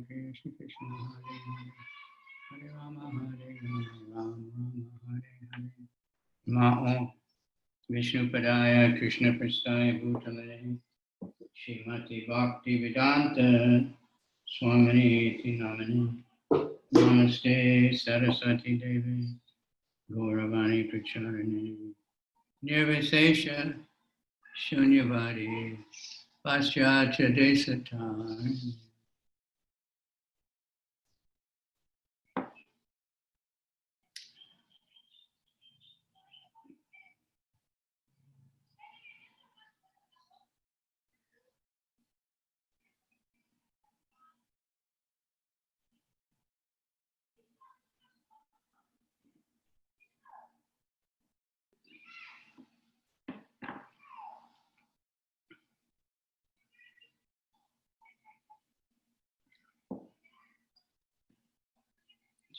Krishna Krishna Hare Hare Hare Rama Hare Rama Rama Hare Hare Namo Vishnu Padaya Krishna Prasthaya Bhutale Srimati Bhakti Vedanta Swami Iti Namani Namaste Saraswati Devi Gauravani Pracharini Nirvisesha Shunyavadi Paschatya Desatar.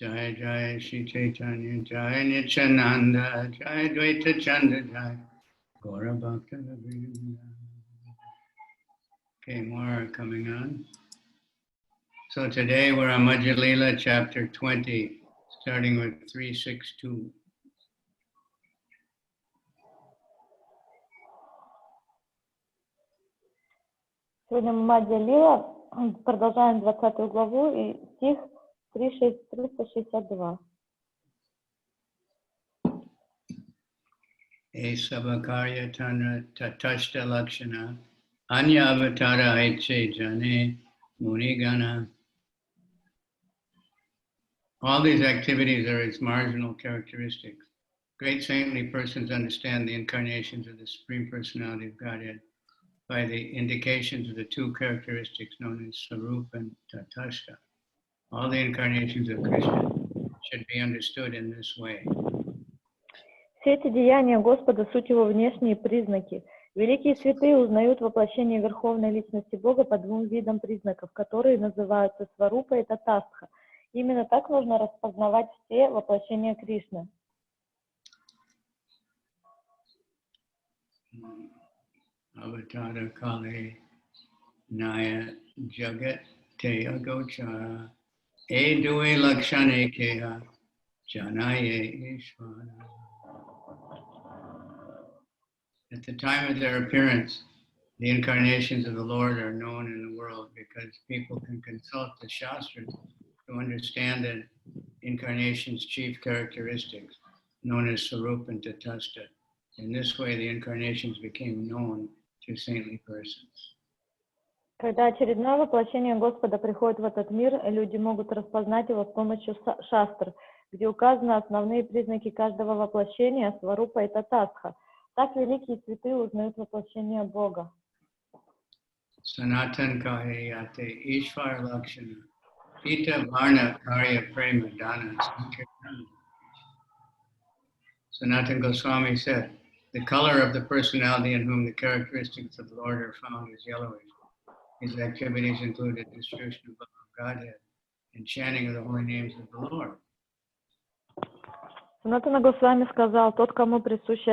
Jai Jai Shri Chaitanya, Jai Nityananda, Jai Dvaita Chanda, Jai Gaura Bhakta Vrinda. Okay, more are coming on. So today we're on Madhya-lila chapter 20, starting with 362. Сегодня мы Мадхья-лила, продолжаем 20 главу и стих 362. Esabakarya tanra tatashta lakshana anya avatara aiche jane munigana. All these activities are its marginal characteristics. Great saintly persons understand the incarnations of the Supreme Personality of Godhead by the indications of the two characteristics known as Sarupa and Tatashta. All the incarnations of Krishna should be understood in this way. Все эти деяния Господа — суть его внешние признаки. Великие святые узнают воплощение Верховной Личности Бога по двум видам признаков, которые называются Сварупа и Татастха. Именно так нужно распознавать все воплощения Кришны. Avatara Kali Naya Jagat Teya Gochara Edue Lakshane Keha Janaye Ishvara. At the time of their appearance, the incarnations of the Lord are known in the world because people can consult the Shastras to understand the incarnation's chief characteristics, known as Sarupa and Tatastha. In this way, the incarnations became known to saintly persons. Когда очередное воплощение Господа приходит в этот мир, люди могут распознать его с помощью шастр, где указаны основные признаки каждого воплощения, Сварупа и Татастха. Так великие святые узнают воплощение Бога. Sanatan Kahiyate Ishvara Lakshana Pita Varna Karya Prema Dana Sankirtana. Sanatan Goswami said, the color of the personality in whom the characteristics of the Lord are found is yellowish. His activities include the distribution of Godhead and chanting of the holy names of the Lord. Санатана Госвами сказал, тот, кому присущи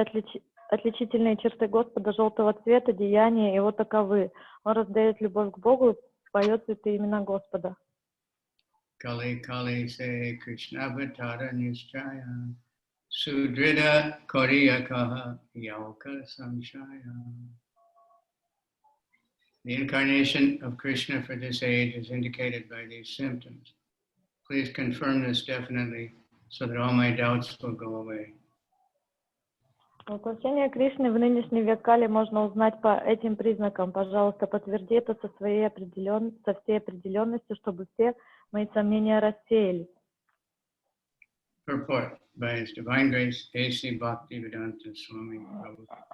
отличительные черты Господа желтого цвета, деяния его таковы. Он раздает любовь к Богу, поет святые имена Господа. Kali Kali se Krishna Vatara Nishchaya Sudrida Koriyakaha Yauka Samshaya. The incarnation of Krishna for this age is indicated by these symptoms. Please confirm this definitely so that all my doubts will go away. Воплощение Кришны в нынешний век Кали можно узнать по этим признакам. Пожалуйста, подтверди это со всей определенностью, чтобы все мои сомнения рассеялись. Purport by His Divine Grace A.C. Bhaktivedanta Swami Prabhupada.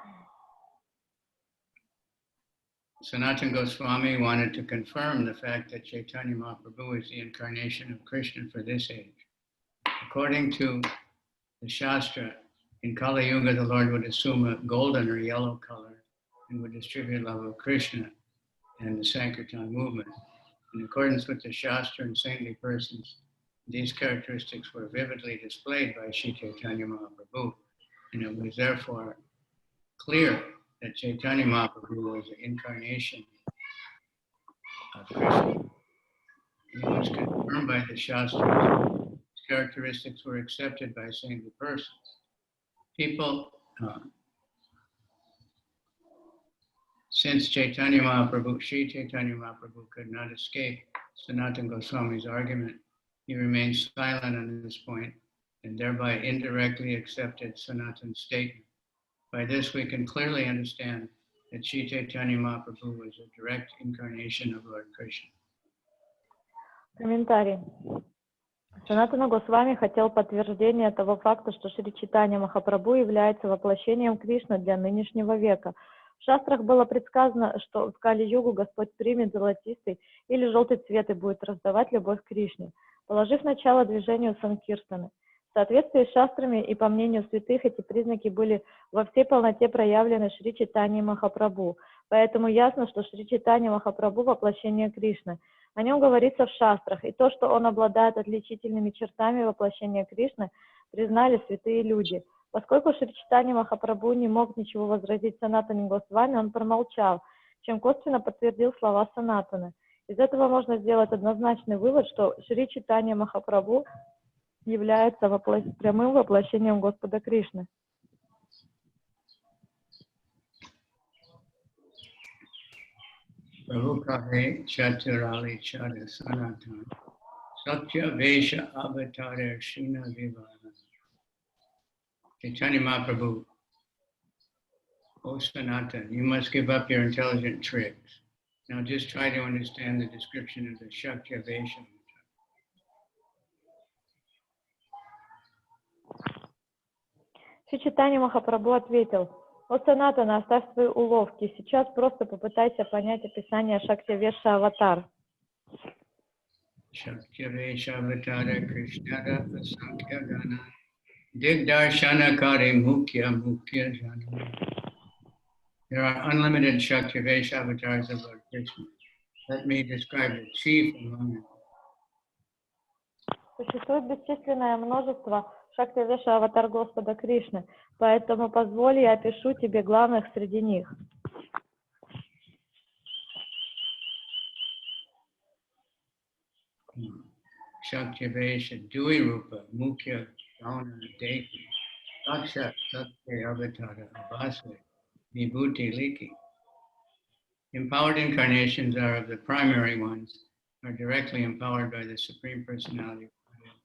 Sanatana Goswami wanted to confirm the fact that Chaitanya Mahaprabhu is the incarnation of Krishna for this age. According to the Shastra, in Kali Yuga, the Lord would assume a golden or yellow color and would distribute love of Krishna and the Sankirtan movement. In accordance with the Shastra and saintly persons, these characteristics were vividly displayed by Sri Chaitanya Mahaprabhu, and it was therefore clear that Chaitanya Mahaprabhu was the incarnation of Krishna. It was confirmed by the Shastras. These characteristics were accepted by saintly persons. People, since Chaitanya Mahaprabhu, Sri Chaitanya Mahaprabhu could not escape Sanatana Goswami's argument, he remained silent on this point and thereby indirectly accepted Sanatana's statement. By this, we can clearly understand that Sri Chaitanya Mahaprabhu was a direct incarnation of Lord Krishna. Комментарий. Санатана Госвами хотел подтверждения того факта, что Шри Чайтанья Махапрабху является воплощением Кришны для нынешнего века. В шастрах было предсказано, что в Кали-югу Господь примет золотистый или желтый цвет и будет раздавать любовь к Кришне, положив начало движению Санкиртаны. В соответствии с шастрами и по мнению святых, эти признаки были во всей полноте проявлены Шри Чайтаньей Махапрабху. Поэтому ясно, что Шри Чайтанья Махапрабху — воплощение Кришны. О нем говорится в шастрах, и то, что он обладает отличительными чертами воплощения Кришны, признали святые люди. Поскольку Шри Чайтанья Махапрабху не мог ничего возразить Санатане Госвами, он промолчал, чем косвенно подтвердил слова Санатаны. Из этого можно сделать однозначный вывод, что Шри Чайтанья Махапрабху является прямым воплощением Господа Кришны. Prabhupada Chaturali Chara Sanatana Satya Vesha Avatara Shuna Vivana. Chaitanya Mahaprabhu, O Sanatana, you must give up your intelligent tricks. Now just try to understand the description of the Shakya Vesha. Шри Чайтанья Махапрабху ответил: «О Санатана, оставь свои уловки, сейчас просто попытайся понять описание Шактя-веша аватар». Shakya-vesha avatara Krishnada asankhya gana digdarshanakari mukya jana. There are unlimited Shakya-vesha avatars of Lord Krishna. Let me describe the chief among them. Существует бесчисленное множество Шактя-веша аватар Господа Кришны, поэтому позволь, я опишу тебе главных среди них. Shakya-vesha Dui Rupa Mukya Gauna Deki Sakshat Satya Avatara Abhasa Vibhuti Liki. Empowered incarnations are of the primary ones, are directly empowered by the Supreme Personality of Godhead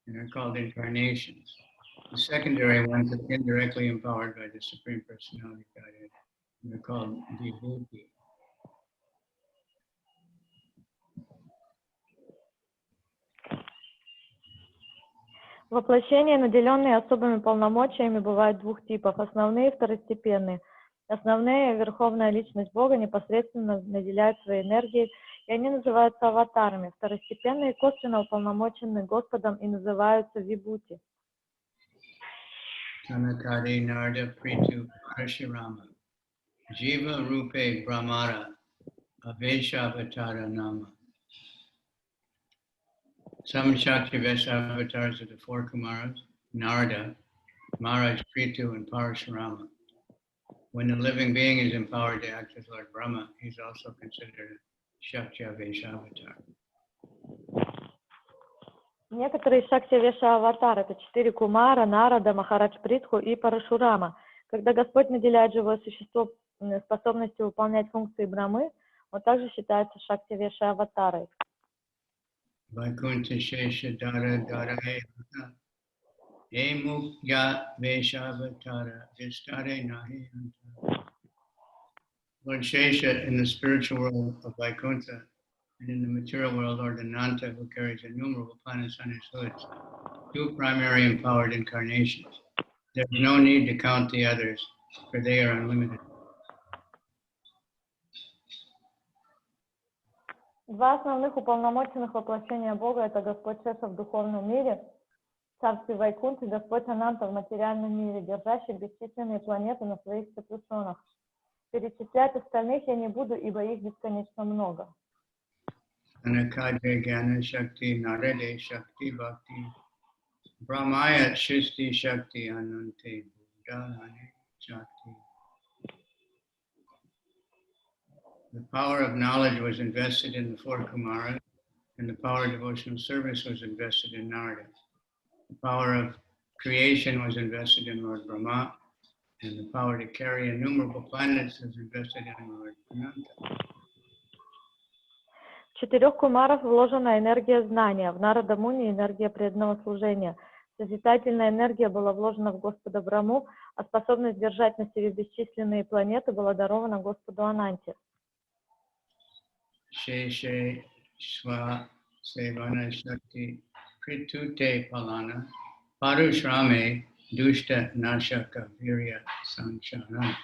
and are called incarnations. The secondary ones are indirectly empowered by the Supreme Personality of Godhead and are called Vibhuti. Воплощения, наделенные особыми полномочиями, бывают двух типов: основные и второстепенные. Основные — Верховная Личность Бога непосредственно наделяет своей энергией, и они называются аватарами. Второстепенные косвенно уполномочены Господом и называются вибхути. Sanakari Narda Pritu Parashurama Jiva Rupe Brahmara Aveshavatara Nama. Some Shakya-vesha avatars are the four Kumaras, Narada, Maharaj Pritu, and Parashurama. When the living being is empowered to act as Lord Brahma, he is also considered a Shakya-vesha avatar. Некоторые Шактя-веша аватары — это 4 Кумара, Нарада, Махарадж Притху и Парашурама. Когда Господь наделяет живое существо способностью выполнять функции Брамы, он также считается Шактя-веша аватарой. Vaikuntha Shesha Dara Dara Heta Emukya Veshavatara Vistare Nahi Anta. Lord Shesha in the spiritual world of Vaikuntha and in the material world Lord Ananta, who carries innumerable planets on his hoods, 2 primary empowered incarnations. There is no need to count the others, for they are unlimited. Два основных уполномоченных воплощения Бога — это Господь Шеша в духовном мире, в царстве Вайкунт, и Господь Ананта в материальном мире, держащий бесчисленные планеты на своих капюшонах. Перечислять остальных я не буду, ибо их бесконечно много. Anakadya Gyana Shakti Narade Shakti Bhakti Brahmaya Shisti Shakti Anante Buddhane Shakti. The power of knowledge was invested in the 4 Kumaras, and the power of devotional service was invested in Narada. The power of creation was invested in Lord Brahma, and the power to carry innumerable planets was invested in Lord Ananta. В 4 кумаров вложена энергия знания, в Нарада Муни энергия преданного служения. Созидательная энергия была вложена в Господа Браму, а способность держать на себе бесчисленные планеты была дарована Господу Ананте. Sheshe Swa Sevana Shakti Pritute Palana Parushrame Dushta Nashaka Virya Sanchana.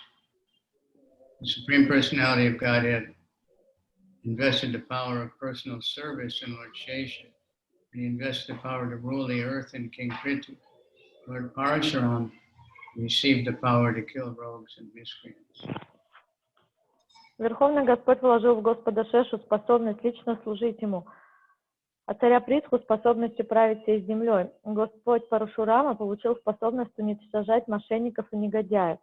The Supreme Personality of Godhead invested the power of personal service in Lord Shesha, and he invested the power to rule the earth in King Prithu. Lord Parashuram received the power to kill rogues and miscreants. Верховный Господь вложил в Господа Шешу способность лично служить ему, а царя Притху способность управить всей землей. Господь Парашурама получил способность уничтожать мошенников и негодяев.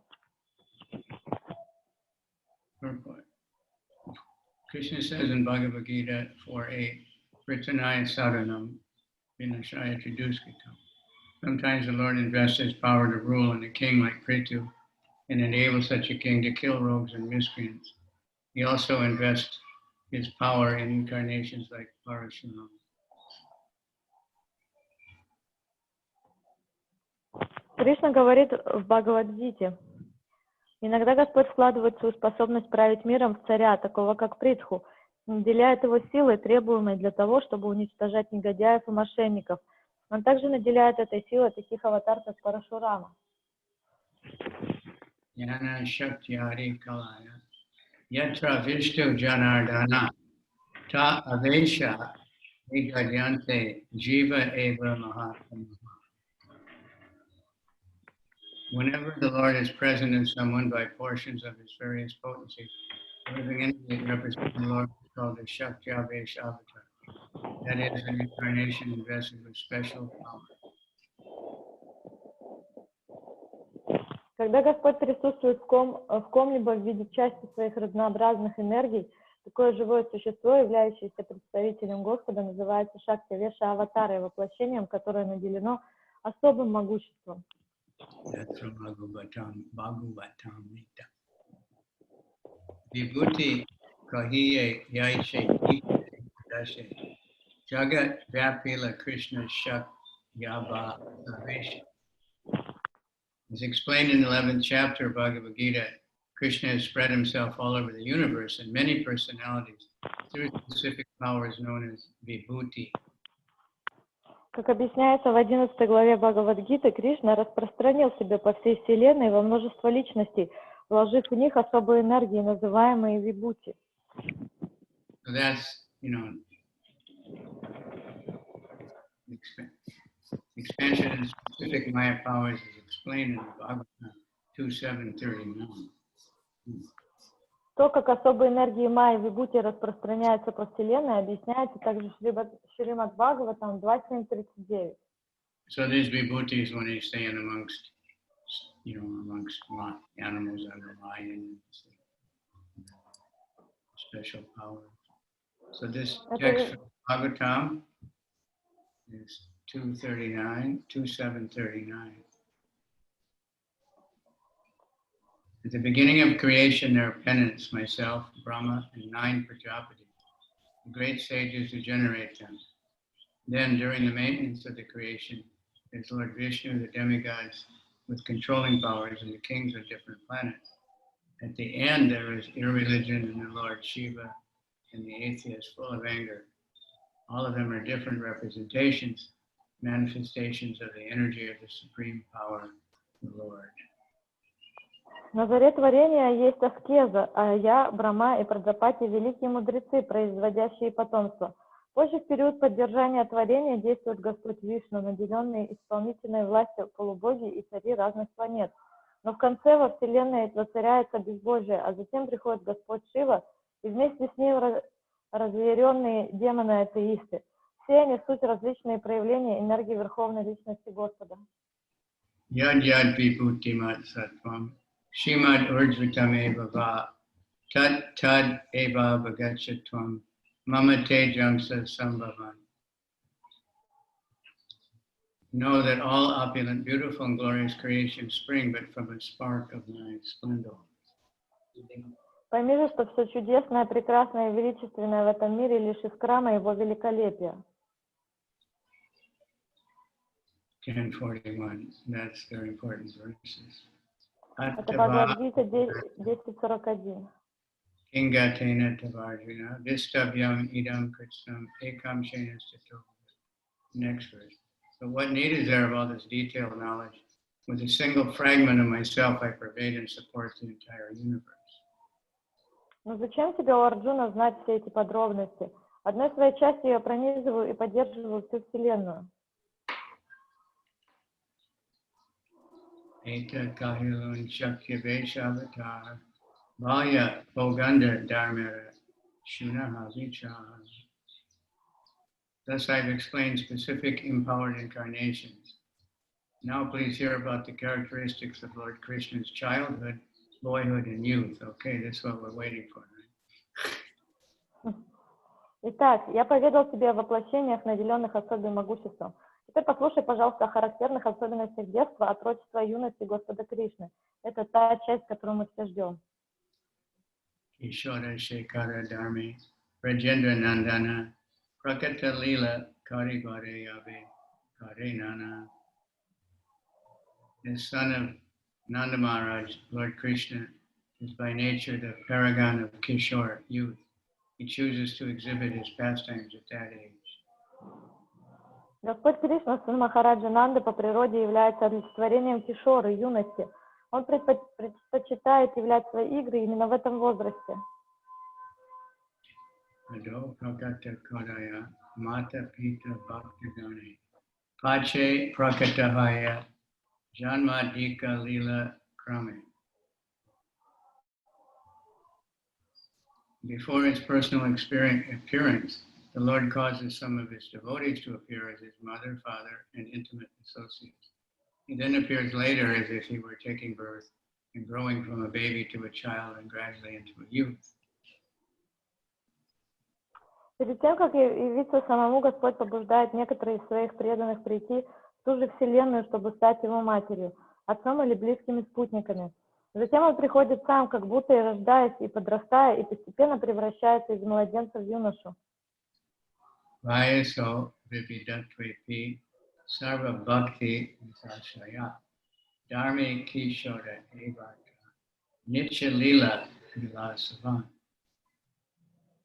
Krishna says in Bhagavad Gita 4:8, Pritanaya Saranam Vinashaya Triduskitam. Sometimes the Lord invests his power to rule in a king like Prithu and enables such a king to kill rogues and miscreants. He also invests his power in incarnations like Parashuram. Кришна говорит в Бхагавад-гите: иногда Господь вкладывает свою способность править миром в царя, такого как Притху, наделяет его силой, требуемой для того, чтобы уничтожать негодяев и мошенников. Он также наделяет этой силой таких аватар, как Парашурама. Yana Shakti Kalaya Yatra Vishnu Janardana Ta Avesha Vigadyante Jiva Eva Mahatma. Whenever the Lord is present in someone by portions of his various potencies, everything in it representing the Lord is called a Shakti Avesha avatar. That is an incarnation invested with special power. Когда Господь присутствует в ком-либо в виде части своих разнообразных энергий, такое живое существо, являющееся представителем Господа, называется Шакти Авеша аватарой, воплощением, которое наделено особым могуществом. Vibhuti kahiye yaiche dashe jagat vyapila Krishna shak yaba avesha. As explained in the 11th chapter of Bhagavad Gita, Krishna has spread himself all over the universe in many personalities through specific powers known as Vibhuti. Как объясняется в 11 главе Бхагавад-гиты, Кришна распространил себя по всей Вселенной во множество личностей, вложив в них особые энергии, называемые вибхути. So that's, expansion in specific Maya powers is explained in Bhagavatam 2.7.39. То, как особые энергии Майи вибхути распространяются по Вселенной, объясняется также в Шримад Бхагаватам 2.7.39. So these vibhutis, when they stay in amongst animals that are lion, special power. So this text from Bhagavatam is 2.7.39. At the beginning of creation, there are penance, myself, Brahma, and 9 Prajapatis, the great sages who generate them. Then, during the maintenance of the creation, there's Lord Vishnu, the demigods with controlling powers, and the kings of different planets. At the end, there is irreligion and the Lord Shiva and the atheists full of anger. All of them are different representations, manifestations of the energy of the supreme power, the Lord. На заре творения есть аскеза, а я, Брахма и Праджапати – великие мудрецы, производящие потомство. Позже, в период поддержания творения, действует Господь Вишну, наделенный исполнительной властью полубоги и цари разных планет. Но в конце во Вселенной воцаряется безбожие, а затем приходит Господь Шива, и вместе с ним разъяренные демоны-атеисты. Все они суть различные проявления энергии Верховной Личности Господа. Яд-яд вибхутимат саттvam, шимад урджвитам эва ва, тад-тад эва бхагачатvam, Mamate Jamsa Sambhavan. Know that all opulent, beautiful, and glorious creations spring but from a spark of my splendor. Пойми же, что все чудесное, прекрасное и величественное в этом мире лишь искра моего великолепия. 10:41. That's very important verses. Это Бхагавад-гита 10:41. Kingatena Tavarjuna, Vistabhyam Idam Kṛṣṇam Ekam Shenastato. Next verse. But what need is there of all this detailed knowledge? With a single fragment of myself, I pervade and support the entire universe. Но зачем тебе, о Арджуна, знать все эти подробности? Одной своей частью я пронизываю и поддерживаю всю Вселенную. Eta Kahilun Shakya Veshavata Vaya Boganda Dharmera Shunaha Vichaha. Thus I've explained specific empowered incarnations. Now please hear about the characteristics of Lord Krishna's childhood, boyhood, and youth. Okay, that's what we're waiting for. Right? Итак, я поведал тебе о воплощениях, наделенных особым могуществом. Теперь послушай, пожалуйста, о характерных особенностях детства, отрочества и юности Господа Кришны. Это та часть, которую мы все ждем. Ishwara Shekara Dharmi, Rajendra Nandana, Prakata-lila, Kari-gare-yabe, Kare-nana. The son of Nanda Maharaj, Lord Krishna, is by nature the paragon of Kishore, youth. He chooses to exhibit his pastimes at that age. Господь Кришна, сын Махараджа Нанды, по природе является олицетворением кишоры, юности. Он предпочитает являть свои игры именно в этом возрасте. Ado prakata kodaya, mata pita bhaktagani, pache prakatahaya, janmadika lila krame. Before his personal appearance, the Lord causes some of his devotees to appear as his mother, father, and intimate associates. He then appears later as if he were taking birth and growing from a baby to a child and gradually into a youth. Перед тем, как явиться самому, Господь побуждает некоторых из своих преданных прийти в ту же Вселенную, чтобы стать его матерью, отцом или близкими спутниками. Затем он приходит сам, как будто и рождаясь, и подрастая, и постепенно превращается из младенца в юношу. Vayaso vividatvepi sarva bhakti visashaya dharme kishora evata Madhya-lila vilasavan.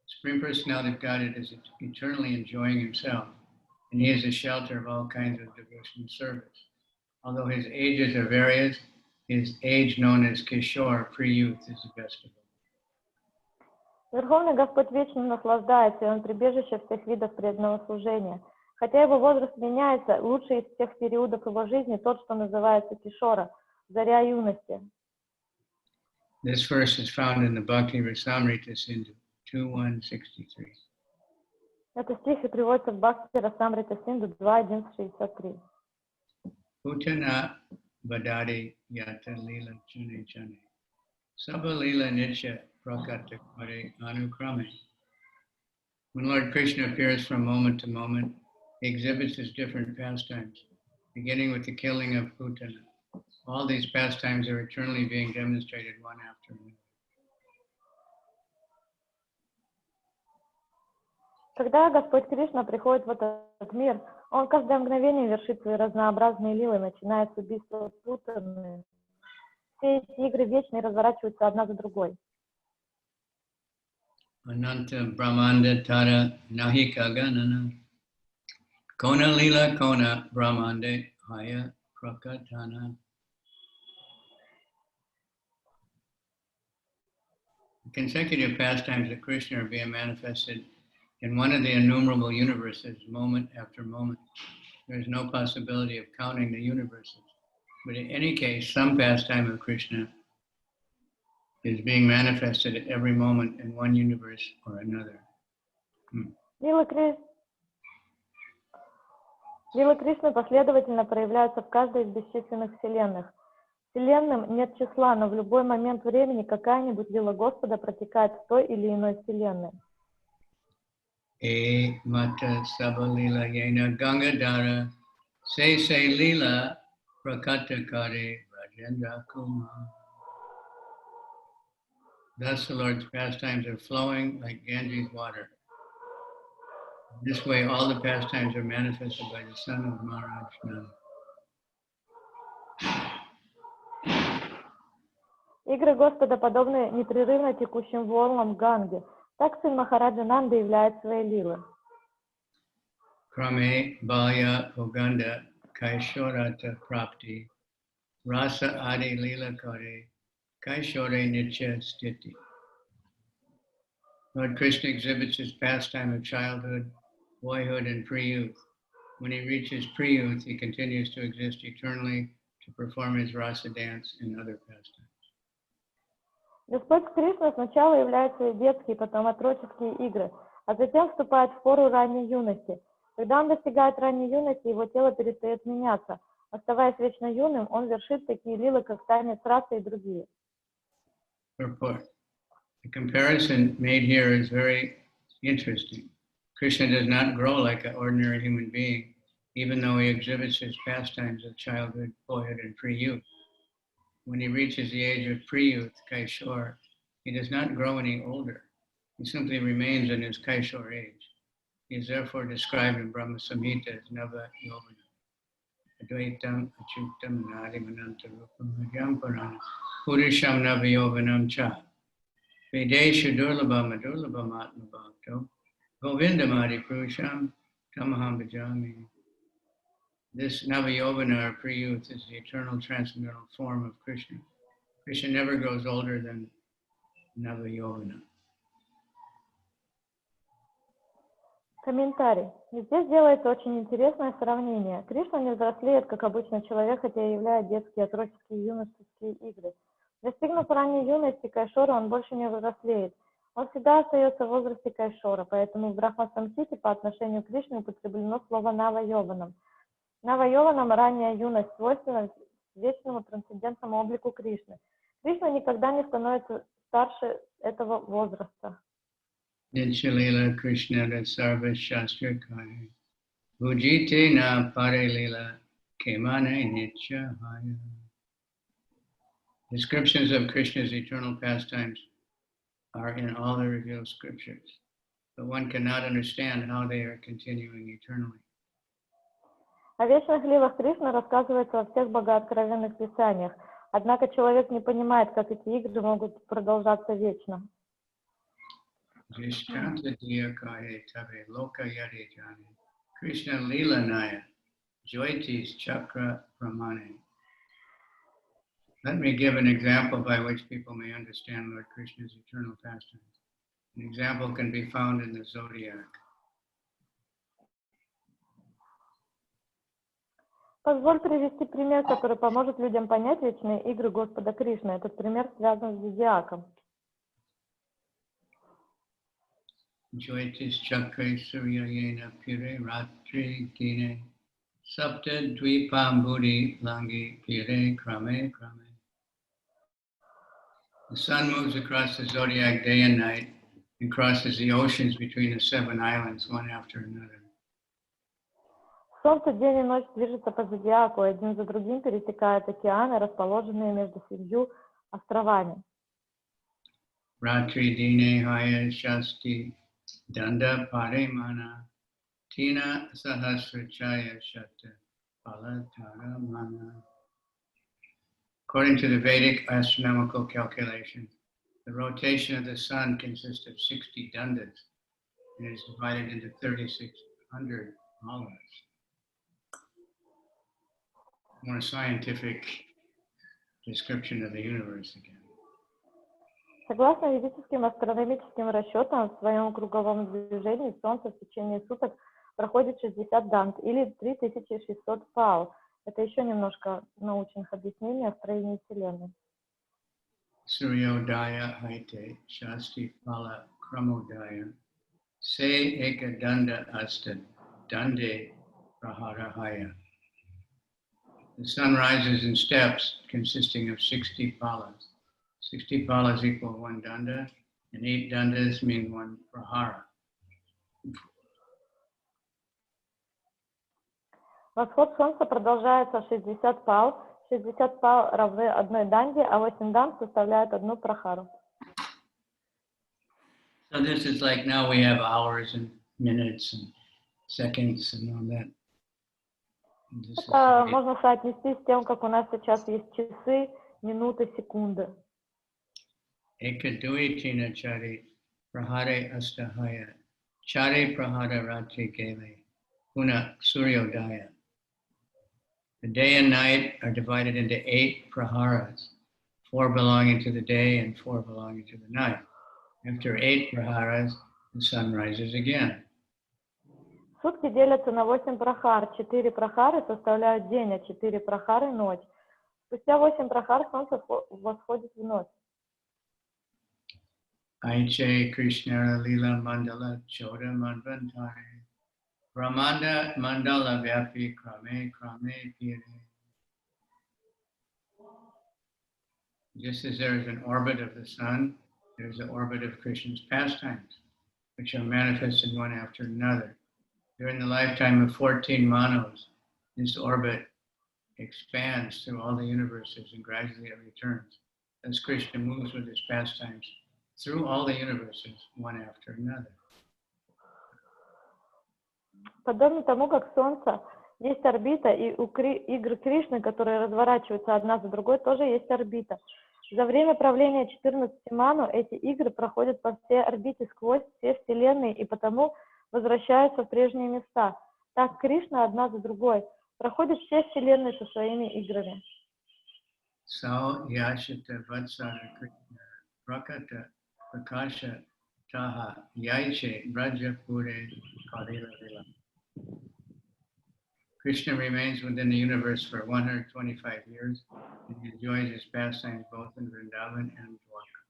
Supreme Personality of Godhead is eternally enjoying himself, and he is the shelter of all kinds of devotional service. Although his ages are various, his age known as Kishore, pre-youth, is the best of all. Верховный Господь вечно наслаждается, и он прибежище всех видов преданного служения. Хотя его возраст меняется, лучший из всех периодов его жизни тот, что называется Кишора, заря юности. This verse is found in the Bhakti-rasamrita Sindhu 2.163. Это стих и приводится в Бхакти-расамрита Синду 2.1.63. Utana vadadi yata lila chane chane. Sabha lila nitya prakata kare anukrame. When Lord Krishna appears from moment to moment, he exhibits his different pastimes, beginning with the killing of Putana. All these pastimes are eternally being demonstrated one after another. Когда Господь Кришна приходит в этот мир, он каждое мгновение вершит свои разнообразные лилы, начиная с убийства Путаны. Все эти игры вечные разворачиваются одна за другой. Ananta Brahmanda Tara Nahika Ganana Kona Lila Kona Brahmande Haya Prakatana. The consecutive pastimes of Krishna are being manifested in one of the innumerable universes, moment after moment. There is no possibility of counting the universes. But in any case, some pastime of Krishna is being manifested at every moment in one universe or another. Лилы Кришны последовательно проявляются в каждой из бесчисленных вселенных. Вселенным нет числа, но в любой момент времени какая-нибудь лила Господа протекает в той или иной вселенной. E mata sabalila yena gangadara se lila prakata kare rajendra kumar. Thus the Lord's pastimes are flowing like Ganges water. This way all the pastimes are manifested by the son of Maharaj Nanda. Игры Господа подобны непрерывно текущим волнам Ганги. Так сын Махараджа Нанды являет свои лилы. Krame Balya Bhoganda Kaishorata Prapti Rasa Adi Lila Kare Kaishore Nitya Stiti. Lord Krishna exhibits his pastime of childhood, boyhood, and pre-youth. When he reaches pre-youth, he continues to exist eternally to perform his rasa dance and other pastimes. Господь Кришна сначала являет свои детские, потом отроческие игры, а затем вступает в пору ранней юности. Когда он достигает ранней юности, его тело перестает меняться. Оставаясь вечно юным, он вершит такие лилы, как танец расы и другие. Purport. The comparison made here is very interesting. Krishna does not grow like an ordinary human being, even though he exhibits his pastimes of childhood, boyhood, and pre-youth. When he reaches the age of pre-youth, Kaishor, he does not grow any older. He simply remains in his Kaishor age. He is therefore described in Brahma Samhita as Nava Yovana. Advaitam, Achyutam, Nadimananta Rupam, Madhyamparana, Purisham Nava Yovanam Cha. Vedesha Durlabha Madurlabha Matma Bhakto, Govindamadi Purusham, Tamaham Bhajami. This Nava-yovana, or pre-youth, is the eternal transcendental form of Krishna. Krishna never grows older than Nava-yovana. Комментарий. Здесь делается очень интересное сравнение. Кришна не взрослеет, как обычный человек, хотя и являет детские, отроческие и юношеские игры. Достигнув ранней юности Кайшора, он больше не взрослеет. Он всегда остается в возрасте Кайшора, поэтому в Брахма-самхите по отношению к Кришне употреблено слово Нава-йованам. Нава-йованам ранняя юность свойственна вечному трансцендентному облику Кришны. Кришна никогда не становится старше этого возраста. Nitya-lila Krishna Sarva Shastra Kaya Bhujite na Pare-lila Kemane Nitya Haya. Descriptions of Krishna's eternal pastimes are in all the revealed scriptures, but one cannot understand how they are continuing eternally. О вечных лилах Кришны рассказывается во всех богооткровенных писаниях, однако человек не понимает, как эти игры могут продолжаться вечно. Krishna Lila Naya Jyotis Chakra Pramane. Let me give an example by which people may understand Lord Krishna's eternal pastimes. An example can be found in the zodiac. Позволь привести пример, который поможет людям понять вечные игры Господа Кришны. Этот пример связан с зодиаком. Jyotis Chakra Suryayena Pire Ratri Dine Sapta Dvipam Buddhi Langi Pire Krame Krame. The sun moves across the zodiac day and night and crosses the oceans between the 7 islands, one after another. Солнце день и ночь движется по зодиаку, один за другим пересекает океаны, расположенные между 7 островами. Ratri Dine Haya Shasti Danda Parimana Tina Sahasrachaya Shata Palatara Mana. According to the Vedic astronomical calculation, the rotation of the sun consists of 60 dandas and is divided into 3,600 malas. More scientific description of the universe again. Согласно ведическим астрономическим расчетам, в своем круговом движении Солнце в течение суток проходит 60 данд или 3600 пал. Это еще немножко научных объяснений о строении Вселенной. Suryodaya Haite Shasti Pala Kramodaya Se Ekadanda Asta Dande Praharahaya. The sun rises in steps consisting of 60 palas. 60 palas equal 1 danda, and 8 dandas mean 1 prahara. Восход солнца продолжается 60 пал. 60 пал равны одной данди, а 8 дан составляют одну прахару. So this is like now we have hours and minutes and seconds and all that. And this Это is можно соотнести с тем, как у нас сейчас есть часы, минуты, секунды. Ekaduitina chari prahare astahaya chari prahara rati gele puna suryodaya. The day and night are divided into 8 praharas, 4 belonging to the day and 4 belonging to the night. After 8 praharas, the sun rises again. Сутки делятся на 8 прахар. 4 прахары составляют день, а 4 прахары — ночь. Спустя 8 прахар солнце восходит вновь. Aiche Krishna Lila Mandala Choda Madvantari Brahmanda Mandala Vyapi Krame Krame Pire. Just as there is an orbit of the sun, there is an orbit of Krishna's pastimes, which are manifested one after another. During the lifetime of 14 manos, this orbit expands through all the universes and gradually it returns. As Krishna moves with his pastimes through all the universes, one after another. Подобно тому, как Солнце есть орбита, и у игр Кришны, которые разворачиваются одна за другой, тоже есть орбита. За время правления 14 ману эти игры проходят по всей орбите сквозь все вселенные и потому возвращаются в прежние места. Так Кришна одна за другой проходит все вселенные со своими играми. So Yashita Vatsara Krishna Prakata Prakasha Taha Yaiche Brajapure Kṛṣṇa. Krishna remains within the universe for 125 years and he enjoys his pastimes both in Vrindavan and Dwarka.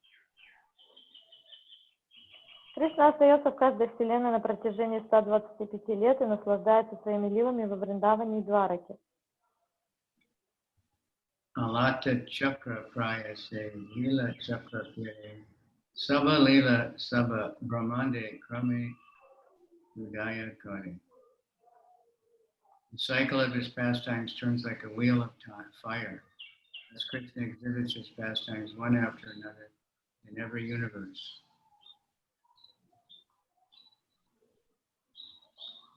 Кришна остается в каждой вселенной на протяжении 125 лет и наслаждается своими лилами во Вриндаване и Двараке. Alata Chakra Prayase Lila Chakra Pire Saba Lila Saba Brahmande Krame Udaya Kare. The cycle of his pastimes turns like a wheel of fire, as Krishna exhibits his pastimes one after another in every universe.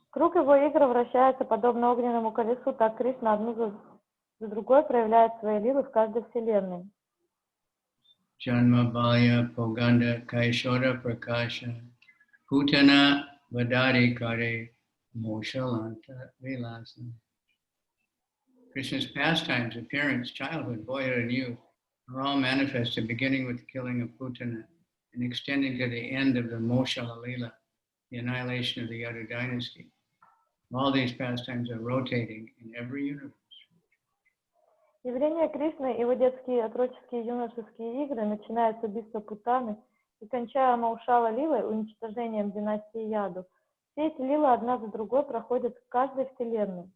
Круг его игр вращается подобно огненному колесу, так Кришна одну за другой проявляет свои лилы в каждой вселенной. Janma Balya Poganda Kaishora Prakasha Putana Vadari Kare Moshalanta Vilasa. Krishna's pastimes, appearance, childhood, boyhood, and youth are all manifested beginning with the killing of Putana and extending to the end of the Moshalila, the annihilation of the Yadu dynasty. All these pastimes are rotating in every universe. Явление Кришны, его детские, отроческие, юношеские игры, начиная с убийства Путаны и кончая Маушала-лилой, уничтожением династии Яду. Все эти лилы одна за другой проходят в каждой вселенной.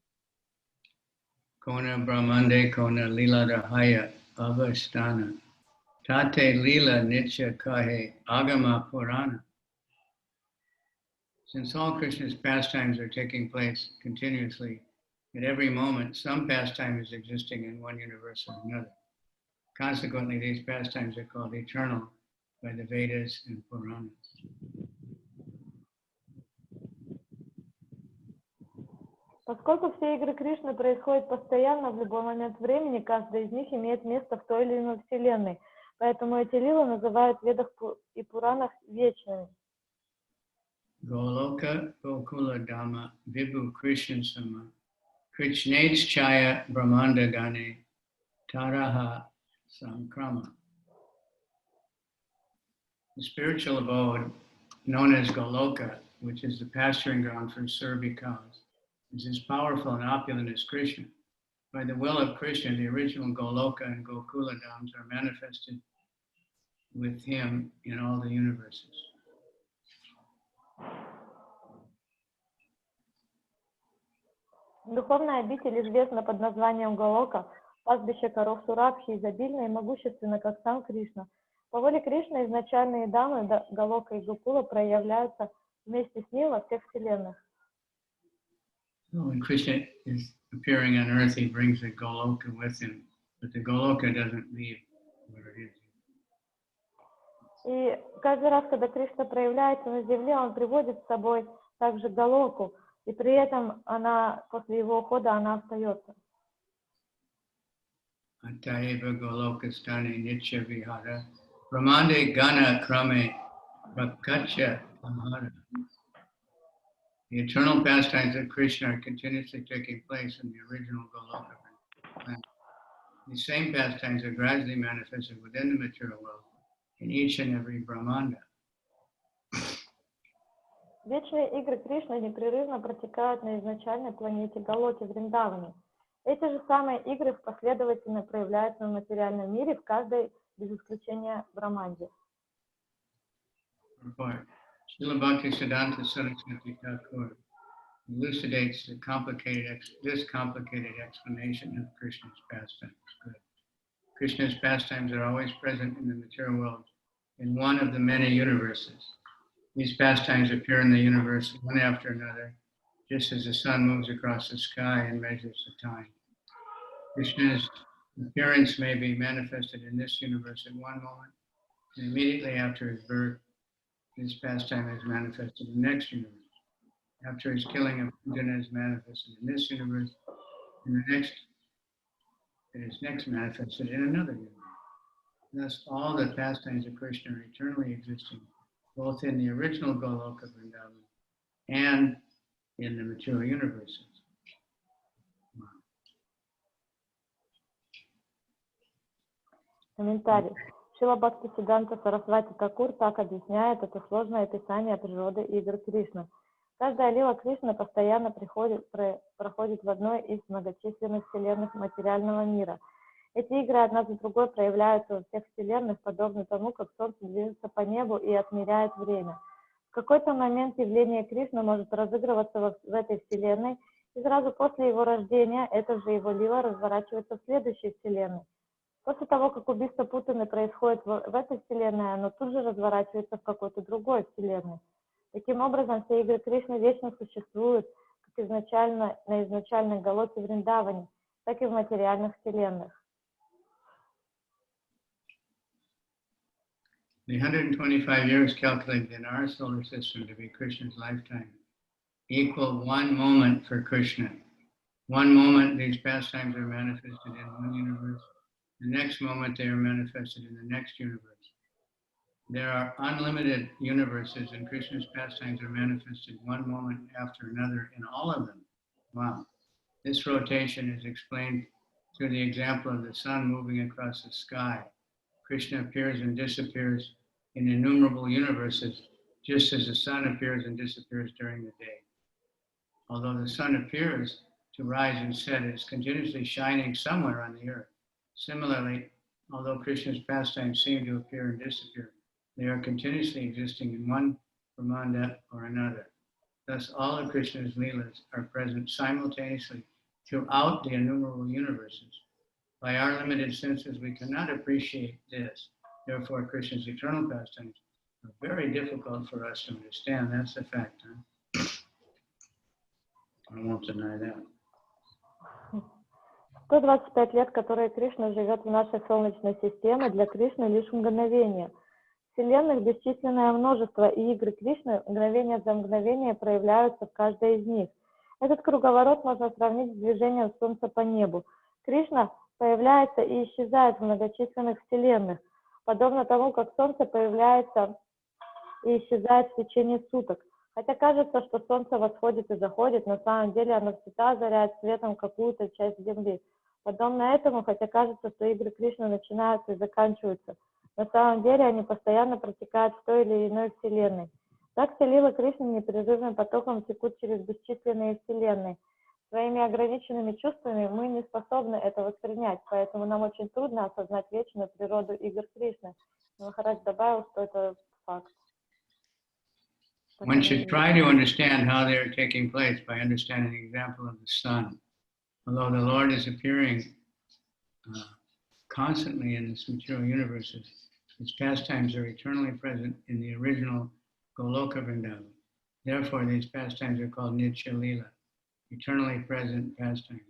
Kona Brahmande Kona Lila Rahaya Avastana Tate Lila Nitya Kahe Agama Purana. Since all Krishna's pastimes are taking place continuously, at every moment, some pastime is existing in one universe or another. Consequently, these pastimes are called eternal by the Vedas and Puranas. Поскольку все игры Кришны происходят постоянно, в любой момент времени, каждая из них имеет место в той или иной вселенной. Поэтому эти лилы называют в Ведах и Пуранах вечными. Goloka Gokula Dhamma Vibhu Krishna Sama Krishnets Chaya Brahmanda Gane Taraha Samkrama. The spiritual abode, known as Goloka, which is the pasturing ground for Surabhi cows, is as powerful and opulent as Krishna. By the will of Krishna, the original Goloka and Gokula Dhams are manifested with him in all the universes. Духовная обитель известна под названием Голока, пастбище коров Сурабхи, изобильно и могущественно, как сам Кришна. По воле Кришны изначальные дамы Голока и Гокула проявляются вместе с ним во всех вселенных. When Krishna is appearing on earth, he brings the Goloka with him, but the Goloka doesn't leave where it is. И каждый раз, когда Кришна проявляется на земле, он приводит с собой также Галоку, и при этом она, после его ухода, она остается. Atayeva Golokastani Nitya Vihara Brahmande Gana Krame Prakacha Amara. The eternal pastimes of Krishna are continuously taking place in the original Goloka planet. These same pastimes are gradually manifested within the material world in each and every Brahmanda. Вечные игры Кришны непрерывно протекают на изначальной планете Галоки Вриндаване. Эти же самые игры последовательно проявляются в материальном мире в каждой, без исключения, Брахманде. Srila Bhaktisiddhanta Saraswati Thakur elucidates this complicated explanation of Krishna's pastimes. Good. Krishna's pastimes are always present in the material world in one of the many universes. These pastimes appear in the universe one after another, just as the sun moves across the sky and measures the time. Krishna's appearance may be manifested in this universe at one moment, and immediately after his birth, this pastime is manifested in the next universe. After his killing of Arjuna is manifested in this universe, and the next, it is next manifested in another universe. Thus, all the pastimes of Krishna are eternally existing, both in the original Goloka Vrindavan and in the material universes. Комментарий. Шрила Бхактисиддханта Сарасвати Такур так объясняет это сложное описание природы игр Кришны. Каждая лила Кришны постоянно проходит в одной из многочисленных вселенных материального мира. Эти игры одна за другой проявляются во всех вселенных, подобно тому, как Солнце движется по небу и отмеряет время. В какой-то момент явление Кришны может разыгрываться в этой вселенной, и сразу после его рождения эта же его лила разворачивается в следующей вселенной. После того, как убийство Путаны происходит в этой вселенной, оно тут же разворачивается в какой-то другой вселенной. Таким образом, все игры Кришны вечно существуют как изначально на изначальной Галоке Вриндаване, так и в материальных вселенных. The 125 years calculated in our solar system to be Krishna's lifetime equal one moment for Krishna. One moment, these pastimes are manifested in one universe. The next moment, they are manifested in the next universe. There are unlimited universes, and Krishna's pastimes are manifested one moment after another in all of them. Wow. This rotation is explained through the example of the sun moving across the sky. Krishna appears and disappears in innumerable universes, just as the sun appears and disappears during the day. Although the sun appears to rise and set, it is continuously shining somewhere on the earth. Similarly, although Krishna's pastimes seem to appear and disappear, they are continuously existing in one Brahmanda or another. Thus, all of Krishna's Leelas are present simultaneously throughout the innumerable universes. By our limited senses, we cannot appreciate this. Therefore, Krishna's eternal pastimes are very difficult for us to understand. That's the fact. Huh? I won't deny that. 125 лет, которые Кришна живет в нашей Солнечной системе, для Кришны лишь мгновение. Вселенных бесчисленное множество, и игры Кришны мгновение за мгновение проявляются в каждой из них. Этот круговорот можно сравнить с движением Солнца по небу. Кришна появляется и исчезает в многочисленных вселенных, подобно тому, как Солнце появляется и исчезает в течение суток. Хотя кажется, что Солнце восходит и заходит, на самом деле оно всегда озаряет светом какую-то часть Земли. Подобно этому, хотя кажется, что игры Кришны начинаются и заканчиваются, на самом деле они постоянно протекают в той или иной вселенной. Так все лилы Кришны непрерывным потоком текут через бесчисленные вселенные. Своими ограниченными чувствами мы не способны это воспринять, поэтому нам очень трудно осознать вечную природу игр Кришны. Махарадж добавил, что это факт. One should try to understand how they are taking place by understanding the example of the sun. Although the Lord is appearing constantly in this material universes, his pastimes are eternally present in the original Goloka Vrindavan. Therefore, these pastimes are called Madhья-lila. eternally present pastimes.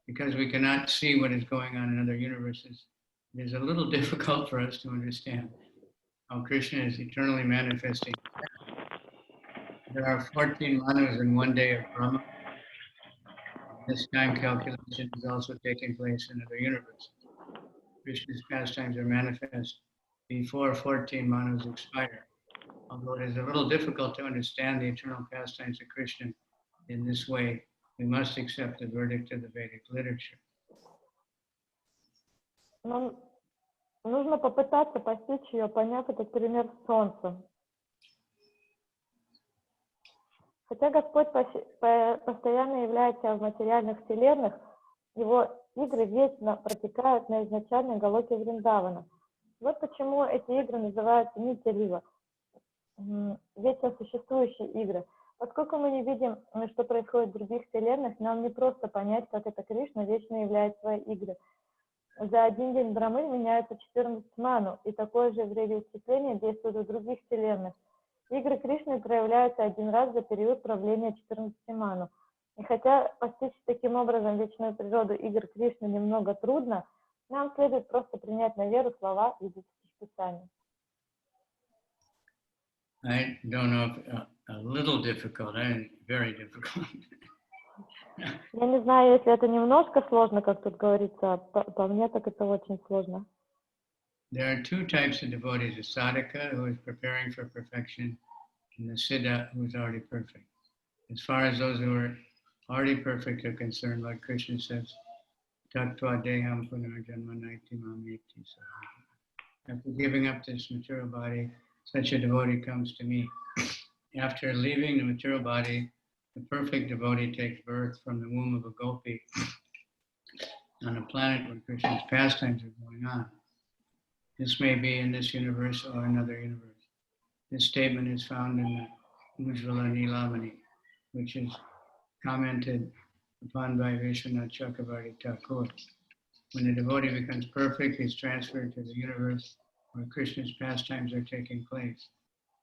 Because we cannot see what is going on in other universes, it is a little difficult for us to understand how Krishna is eternally manifesting. There are 14 manus in one day of Brahma. This time calculation is also taking place in other universes. Krishna's pastimes are manifest before 14 manus expire. Although it is a little difficult to understand the eternal pastimes of Krishna in this way, we must accept the verdict of the Vedic literature. Нам нужно попытаться постичь ее, поняв этот пример Солнца. Хотя Господь постоянно является в материальных вселенных, его игры вечно протекают на изначальной галоке Вриндавана. Вот почему эти игры называются Мадхья-лила, вечно существующие игры. Поскольку мы не видим, что происходит в других вселенных, нам не просто понять, как это Кришна вечно являет свои игры. За один день Брамы меняется 14 ману, и такое же времяисчисление действует в других вселенных. Игры Кришны проявляются один раз за период правления 14 ману. И хотя постичь таким образом вечную природу игр Кришны немного трудно, нам следует просто принять на веру слова ведических писаний. I don't know if a little difficult, very difficult. Я не знаю, если это немножко сложно, как тут говорится, по мне так это очень сложно. There are two types of devotees, a sadhaka who is preparing for perfection and the siddha who is already perfect. As far as those who are already perfect are concerned, like Krishna says, tattva deham punarjanma naiti mamiti. After giving up this material body, such a devotee comes to me. After leaving the material body, the perfect devotee takes birth from the womb of a gopi on a planet where Krishna's pastimes are going on. This may be in this universe or another universe. This statement is found in the Ujjvala Nilamani, which is commented upon by Vishwanath Chakravarti Thakur. When the devotee becomes perfect, he is transferred to the universe where Krishna's pastimes are taking place.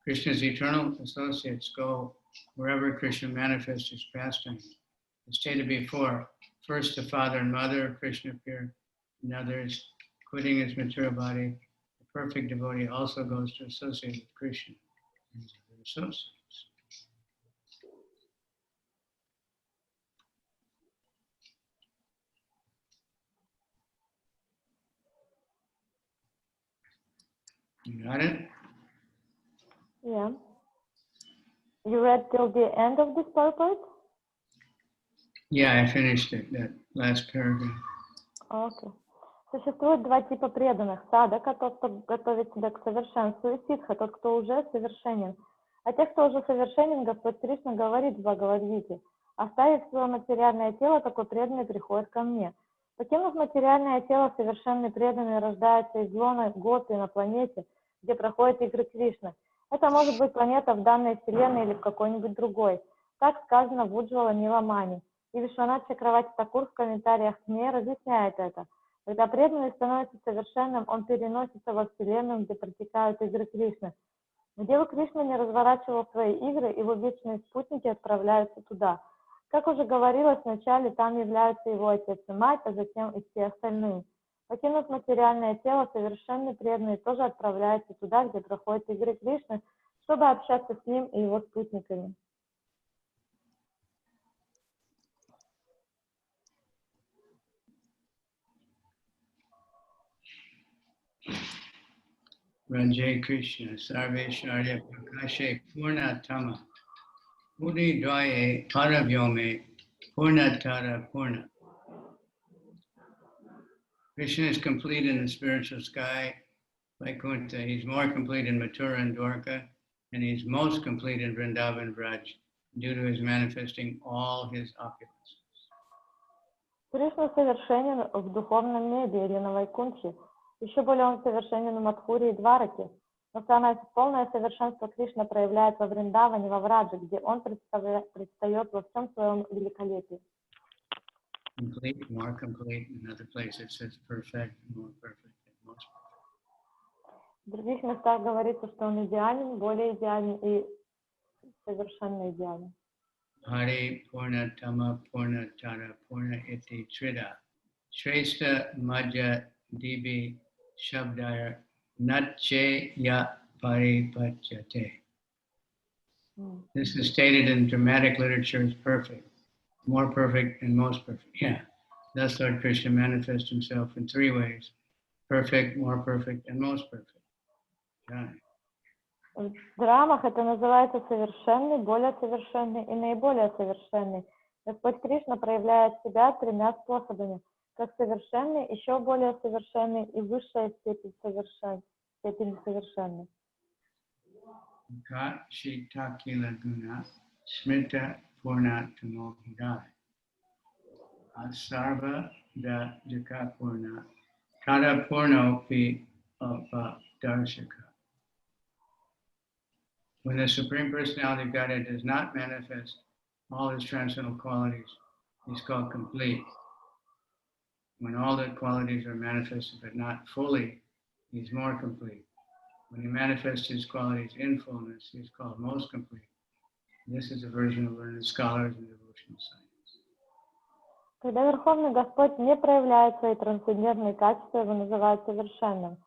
Krishna's eternal associates go wherever Krishna manifests his pastimes. As stated before, first the father and mother of Krishna appear, and others, quitting his material body. The perfect devotee also goes to associate with Krishna and his other associates. You got it? Yeah. You read till the end of this purport? Yeah, I finished it, that last paragraph. Okay. Существует два типа преданных. Садака, тот, кто готовит себя к совершенству, и ситха, тот, кто уже совершенен. А тех, кто уже совершенен, Господь Кришна говорит в Бхагавад-гите: оставив свое материальное тело, такой преданный приходит ко мне. Покинув материальное тело, совершенный преданный рождается из лона гопи на планете, где проходят игры Кришны. Это может быть планета в данной вселенной или в какой-нибудь другой. Так сказано в Ujjvala Nilamani. И Вишванат Чакраварти Такур в комментариях к ней разъясняет это. Когда преданный становится совершенным, он переносится во вселенную, где протекают игры Кришны. Где бы Кришна не разворачивал свои игры, его вечные спутники отправляются туда. Как уже говорилось вначале, там являются его отец и мать, а затем и все остальные. Покинув материальное тело, совершенный преданный тоже отправляется туда, где проходят игры Кришны, чтобы общаться с ним и его спутниками. Rajay Krishna, Sarvesharya Prakashe Purnatama, Udi Dvaye Paravyome Purnatara Purna. Krishna is complete in the spiritual sky, Vaikuntha. He's more complete in Mathura and Dwarka, and he's most complete in Vrindavan Vraj, due to his manifesting all his opulences. Кришна совершенен в духовном небе или на Вайкунтхе. Еще более он совершенен в Мадхуре и Двараке. Но самое полное совершенство Кришна проявляет во Вриндаване, во Врадже, где он предстает во всем своем великолепии. Complete, more complete. In other places it says perfect, more perfect, and most perfect. В других местах говорится, что он идеален, более идеален и совершенно идеален. Hari Purna Tama Purna Tara Purna Iti Trida Shrestha Madhya Dibi Shabdaya Natche Ya Paripachyate. This is stated in dramatic literature as perfect, more perfect, and most perfect. Yeah. Thus Lord Krishna manifests himself in three ways: perfect, more perfect, and most perfect. Yeah. В драмах это называется совершенный, более совершенный и наиболее совершенный. Господь Кришна проявляет себя тремя способами: как совершенный, еще более совершенный и высшая степень совершенный. Ka Shitakila Guna Smita Purna Tamokidai Asarva Da Jaka Purna Kada Purno Pi Darshaka. When the Supreme Personality of Godhead does not manifest all his transcendental qualities, he's called complete. When all the qualities are manifested but not fully, he's more complete. When he manifests his qualities in fullness, he is called most complete. This is a version of learned scholars in devotional science. Когда Верховный Господь не проявляет свои трансцендентные качества, его называют совершенным.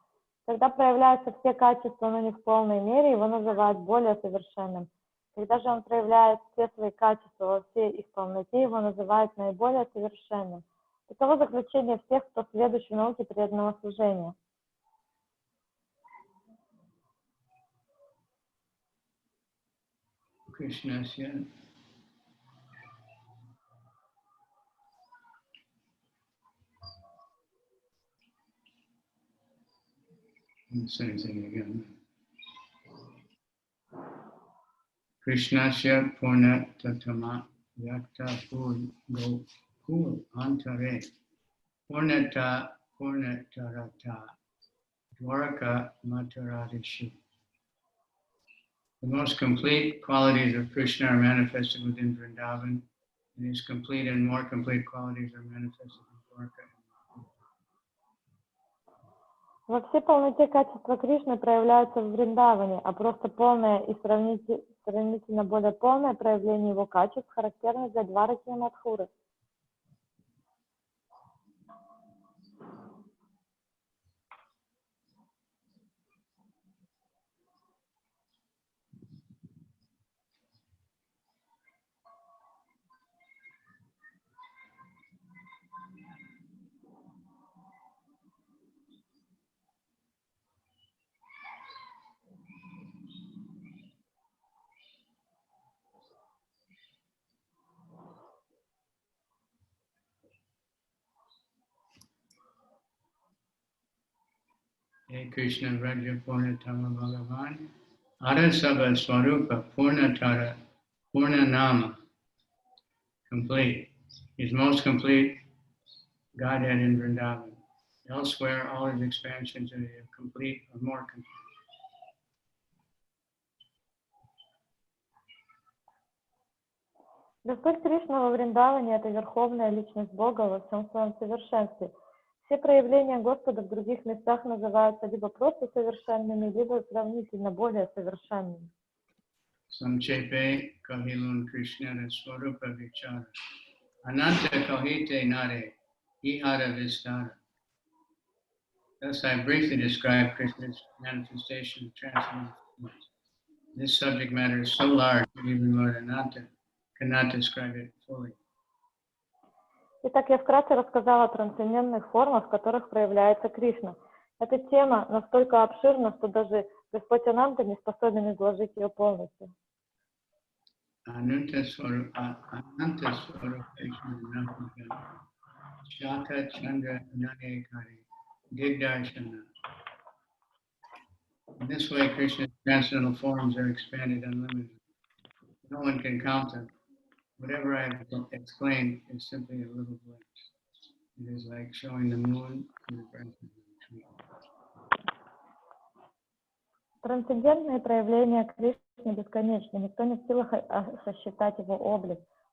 Когда проявляются все качества, но не в полной мере, его называют более совершенным. Когда же он проявляет все свои качества во всей их полноте, его называют наиболее совершенным. Таково заключение всех, кто следующий в науке преданного служения. Kṛṣṇasya same thing again. Kṛṣṇasya Purna Tatama Yakta Gokul Antare Purnata Purnatarata Dwaraka Mataradishu. The most complete qualities of Krishna are manifested within Vrindavan, and his complete and more complete qualities are manifested in Dwaraka. Во всей полноте качества Кришны проявляются в Вриндаване, а просто полное и сравнительно более полное проявление его качеств характерно для Двараки и Мадхуры. Hey Krishna Vraja Purnatama Bhagavan Arasava Swarupa Purnatara Purnanama. Complete. He's most complete Godhead in Vrindavan. Elsewhere, all his expansions are complete or more complete. Господь Кришна во Вриндаване – это верховная личность Бога во всем своем совершенстве. Все проявления Господа в других местах называются либо просто совершенными, либо сравнительно более совершенными. Samchepe Kahilun Krishna Swarupa Vichara Ananta Kahite Nare Ihara Vistara. Thus I briefly describe Krishna's manifestation of transcendental forms. This subject matter is so large that even Lord Ananta cannot describe it fully. Итак, я вкратце рассказала о трансцендентных формах, в которых проявляется Кришна. Эта тема настолько обширна, что даже Господь Ананта не способен изложить ее полностью. Ananta Swarupa Shaka Chandra Nanekari Digdarshana. In this way, Krishna's transcendental forms are expanded unlimited. No one can count them. Whatever I have explained is simply a little glimpse. It is like showing the moon to the branches of the tree. Трансцендентные проявления Кришны бесконечны. Никто не в силах сосчитать его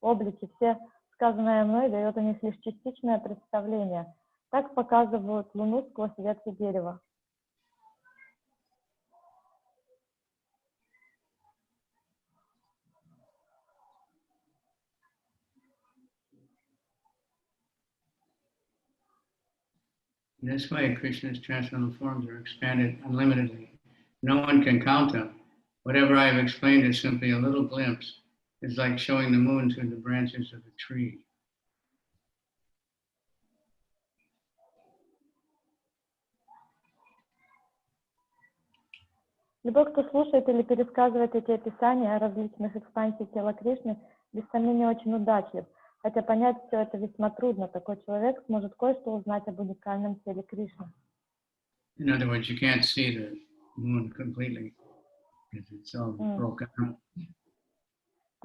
облики. Все сказанное мной дает о них лишь частичное представление. Так показывают луну сквозь ветки дерева. In this way, Krishna's transcendental forms are expanded unlimitedly. No one can count them. Whatever I have explained is simply a little glimpse. It's like showing the moon through the branches of a tree. Любой, кто слушает или пересказывает эти описания различных экспансий тела Кришны, без сомнения очень удачлив. Хотя понять все это весьма трудно. Такой человек сможет кое-что узнать об уникальном теле Кришны. In other words, you can't see the moon completely because it's all broken up.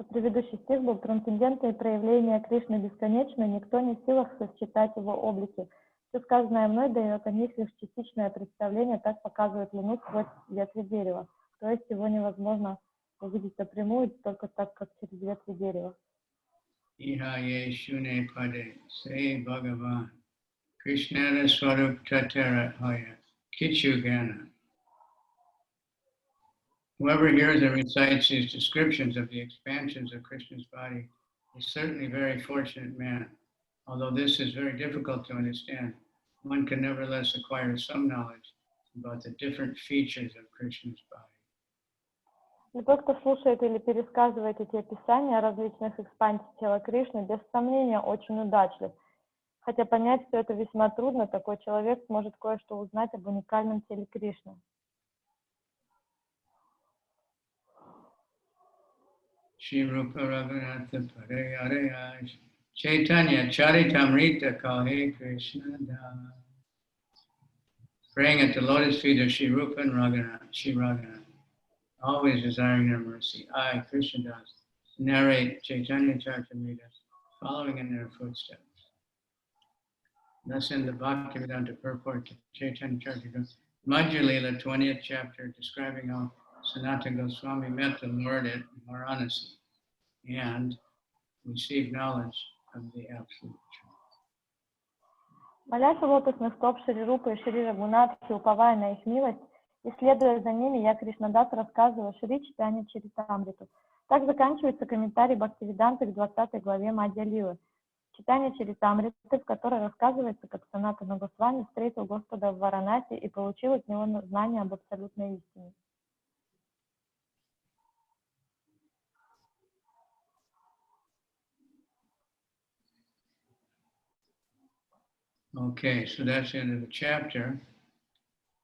Предыдущий стих был трансцендентное проявление Кришны бесконечно, никто не в силах сосчитать его облики. Все сказанное мной дает о них лишь частичное представление, так показывает Луну сквозь ветви дерева. То есть его невозможно увидеть напрямую, только так, как через ветви дерева. Iha ye shune pade se Bhagavan Krishna Swarup Tatara Hoya Kichugana. Whoever hears and recites these descriptions of the expansions of Krishna's body is certainly a very fortunate man. Although this is very difficult to understand, one can nevertheless acquire some knowledge about the different features of Krishna's body. Любой, кто слушает или пересказывает эти описания различных экспансий тела Кришны, без сомнения очень удачлив. Хотя понять все это весьма трудно, такой человек сможет кое-что узнать об уникальном теле Кришны. Shri Rupa Raghunatha Parayaraya Chайтанья-чаритамрита Kahe Krishna Da. Praying at the lotus feet of Shri Rupa and Raghunath, Shri Raghunath, always desiring their mercy, I, Krishna Das, narrate Chaitanya-charitamrita, following in their footsteps. Thus in the Bhaktivedanta purport to Chaitanya-charitamrita, Madhya-lila, 20th chapter, describing how Sanatana Goswami met the Lord at Varanasi and received knowledge of the absolute truth. Молясь у лотосных стоп Шри Рупы и Шри Рагунатхи, уповая на их милость, и следуя за ними, я, Кришнадас, рассказываю Шри Чайтанья-чаритамриту. Так заканчивается комментарий Бхактивиданты к 20 главе Мадхья-лилы. Чайтанья-чаритамриты, в которой рассказывается, как Санатана Госвами встретил Господа в Варанаси и получил от него знание об абсолютной истине. Okay, so that's the end of the chapter.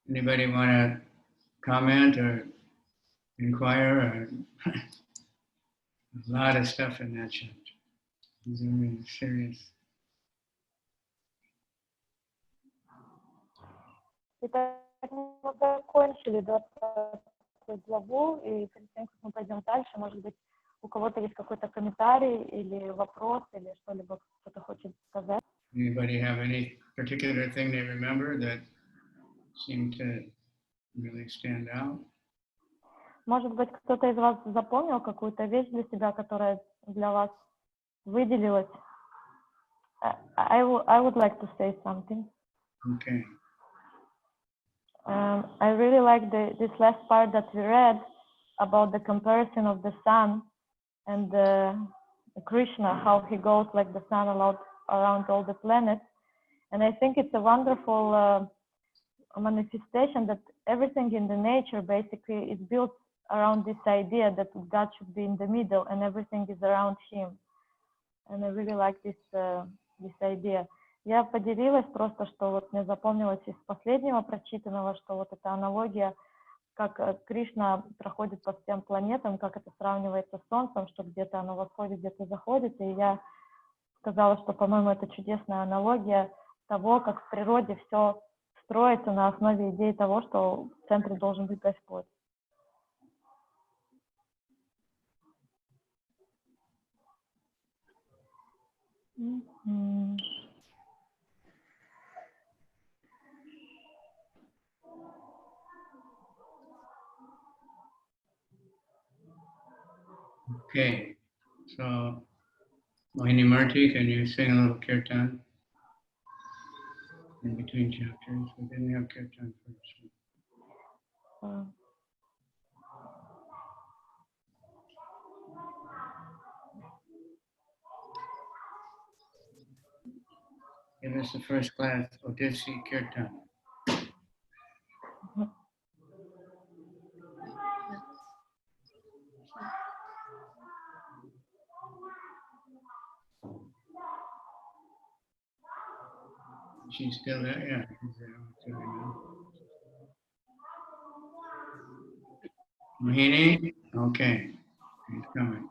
Anybody want to comment or inquire? Or a lot of stuff in that chapter. It's really serious. Итак, мы закончили 20 главу, и перед тем, как мы пойдем дальше, может быть, у кого-то есть какой-то комментарий или вопрос, или что-либо кто-то хочет сказать. Anybody have any particular thing they remember that seemed to really stand out? Может быть, кто-то из вас запомнил какую-то вещь для себя, которая для вас выделилась? I would like to say something. Okay. I really like this last part that we read about the comparison of the sun and Kṛṣṇa, how he goes like the sun around all the planets. And I think it's a wonderful manifestation that everything in the nature basically is built around this idea that God should be in the middle and everything is around him. And I really like this idea. Я поделилась просто, что вот мне запомнилось из последнего прочитанного, что вот эта аналогия, как Кришна проходит по всем планетам, как это сравнивается с Солнцем, что где-то оно восходит, где-то заходит. И я сказала, что, по-моему, это чудесная аналогия того, как в природе все строится на основе идеи того, что в центре должен быть Господь. Okay, so Mohini Marti, can you sing a little kirtan in between chapters? We didn't have kirtan first. Give us the first class Odissi Kirtan. She's still there? Yeah, she's there. What's her name? Mohini? Okay. She's coming.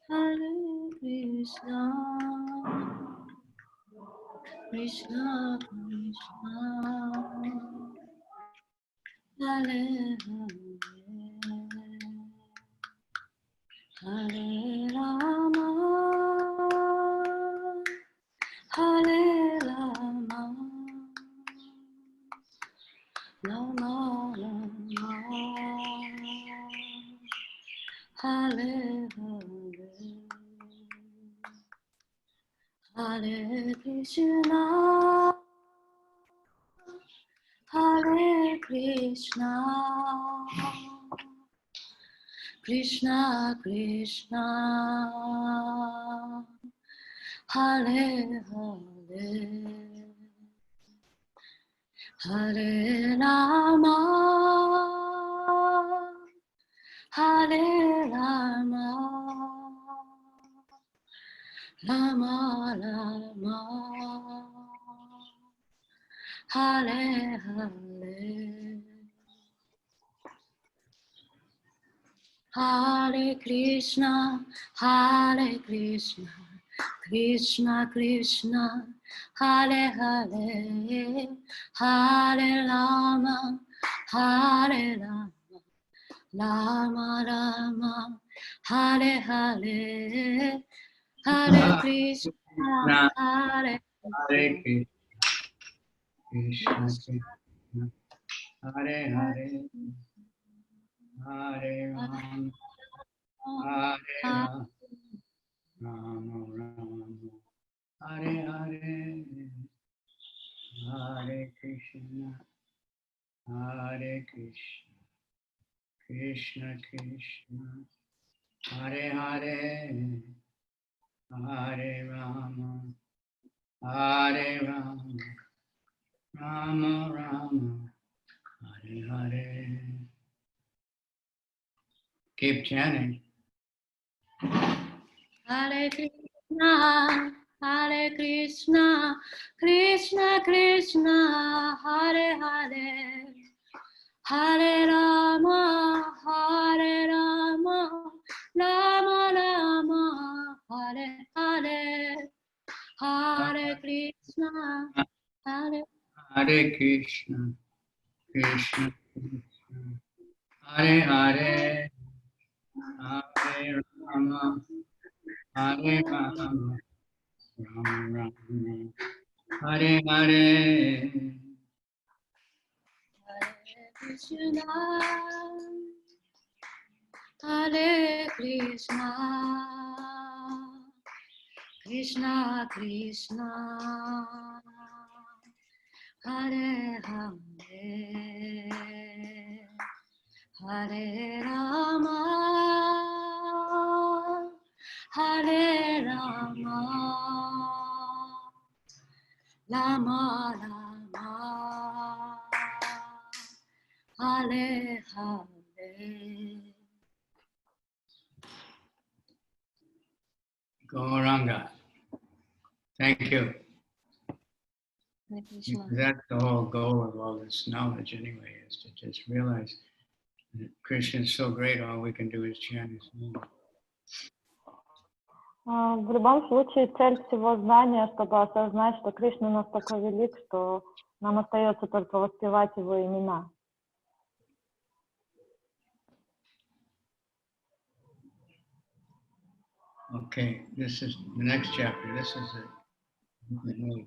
Hare Krishna, Krishna Krishna, Hare Hare, Hare Rama, Hare Rama, Rama Rama, Hare Hare, Hare Krishna, Hare Krishna, Krishna Krishna, Hare Hare, Hare Rama, Hare Rama, Rama Rama, Hare Hare, Hare Krishna, Hare Krishna, Krishna Krishna, Hare Hare, Hare Rama, Hare Rama, Rama Rama, Hare Hare, Hare Krishna, Hare Hare Krishna, Krishna, Hare Hare, Hare Rama, Hare Rama, Rama Rama, Hare Hare, Hare Krishna, Hare Krishna, Krishna Krishna, Hare Hare, Hare Rama, Hare Rama, Rama Rama, Hare Hare. Keep chanting. Hare Krishna, Hare Krishna, Krishna Krishna, Hare Hare, Hare Rama, Hare Rama, Rama Rama, Hare Hare, Hare Krishna, Hare Hare Krishna, Krishna Krishna, Hare Hare, Hare Rama, Hare Rama, Rama Rama, Hare Hare. Krishna, Hare Krishna, Krishna Krishna, Hare Hare, Hare Rama, Hare Rama, Rama Rama, Hare Hare. Gauranga. Thank you. That's the whole goal of all this knowledge anyway, is to just realize that Krishna is so great, all we can do is chant his name. В любом случае, цель всего знания, чтобы осознать, что Кришна настолько велик, что нам остается только воспевать его имена. Okay, this is the next chapter. This is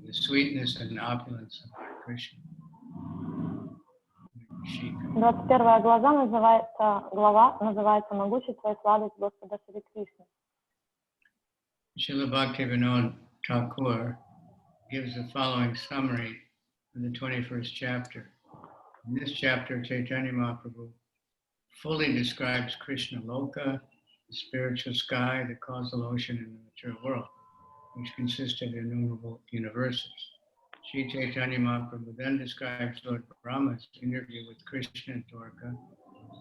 the sweetness and opulence of our Krishna. 21 глава называется «Могущество и сладость Господа Шри Кришны». Srila Bhaktivinoda Thakur gives the following summary of the 21st chapter. In this chapter, Chaitanya Mahaprabhu fully describes Krishna Loka, the spiritual sky, the causal ocean, and the material world, which consist of innumerable universes. Sri Chaitanya Mahaprabhu then describes Lord Brahma's interview with Krishna and Dwarka,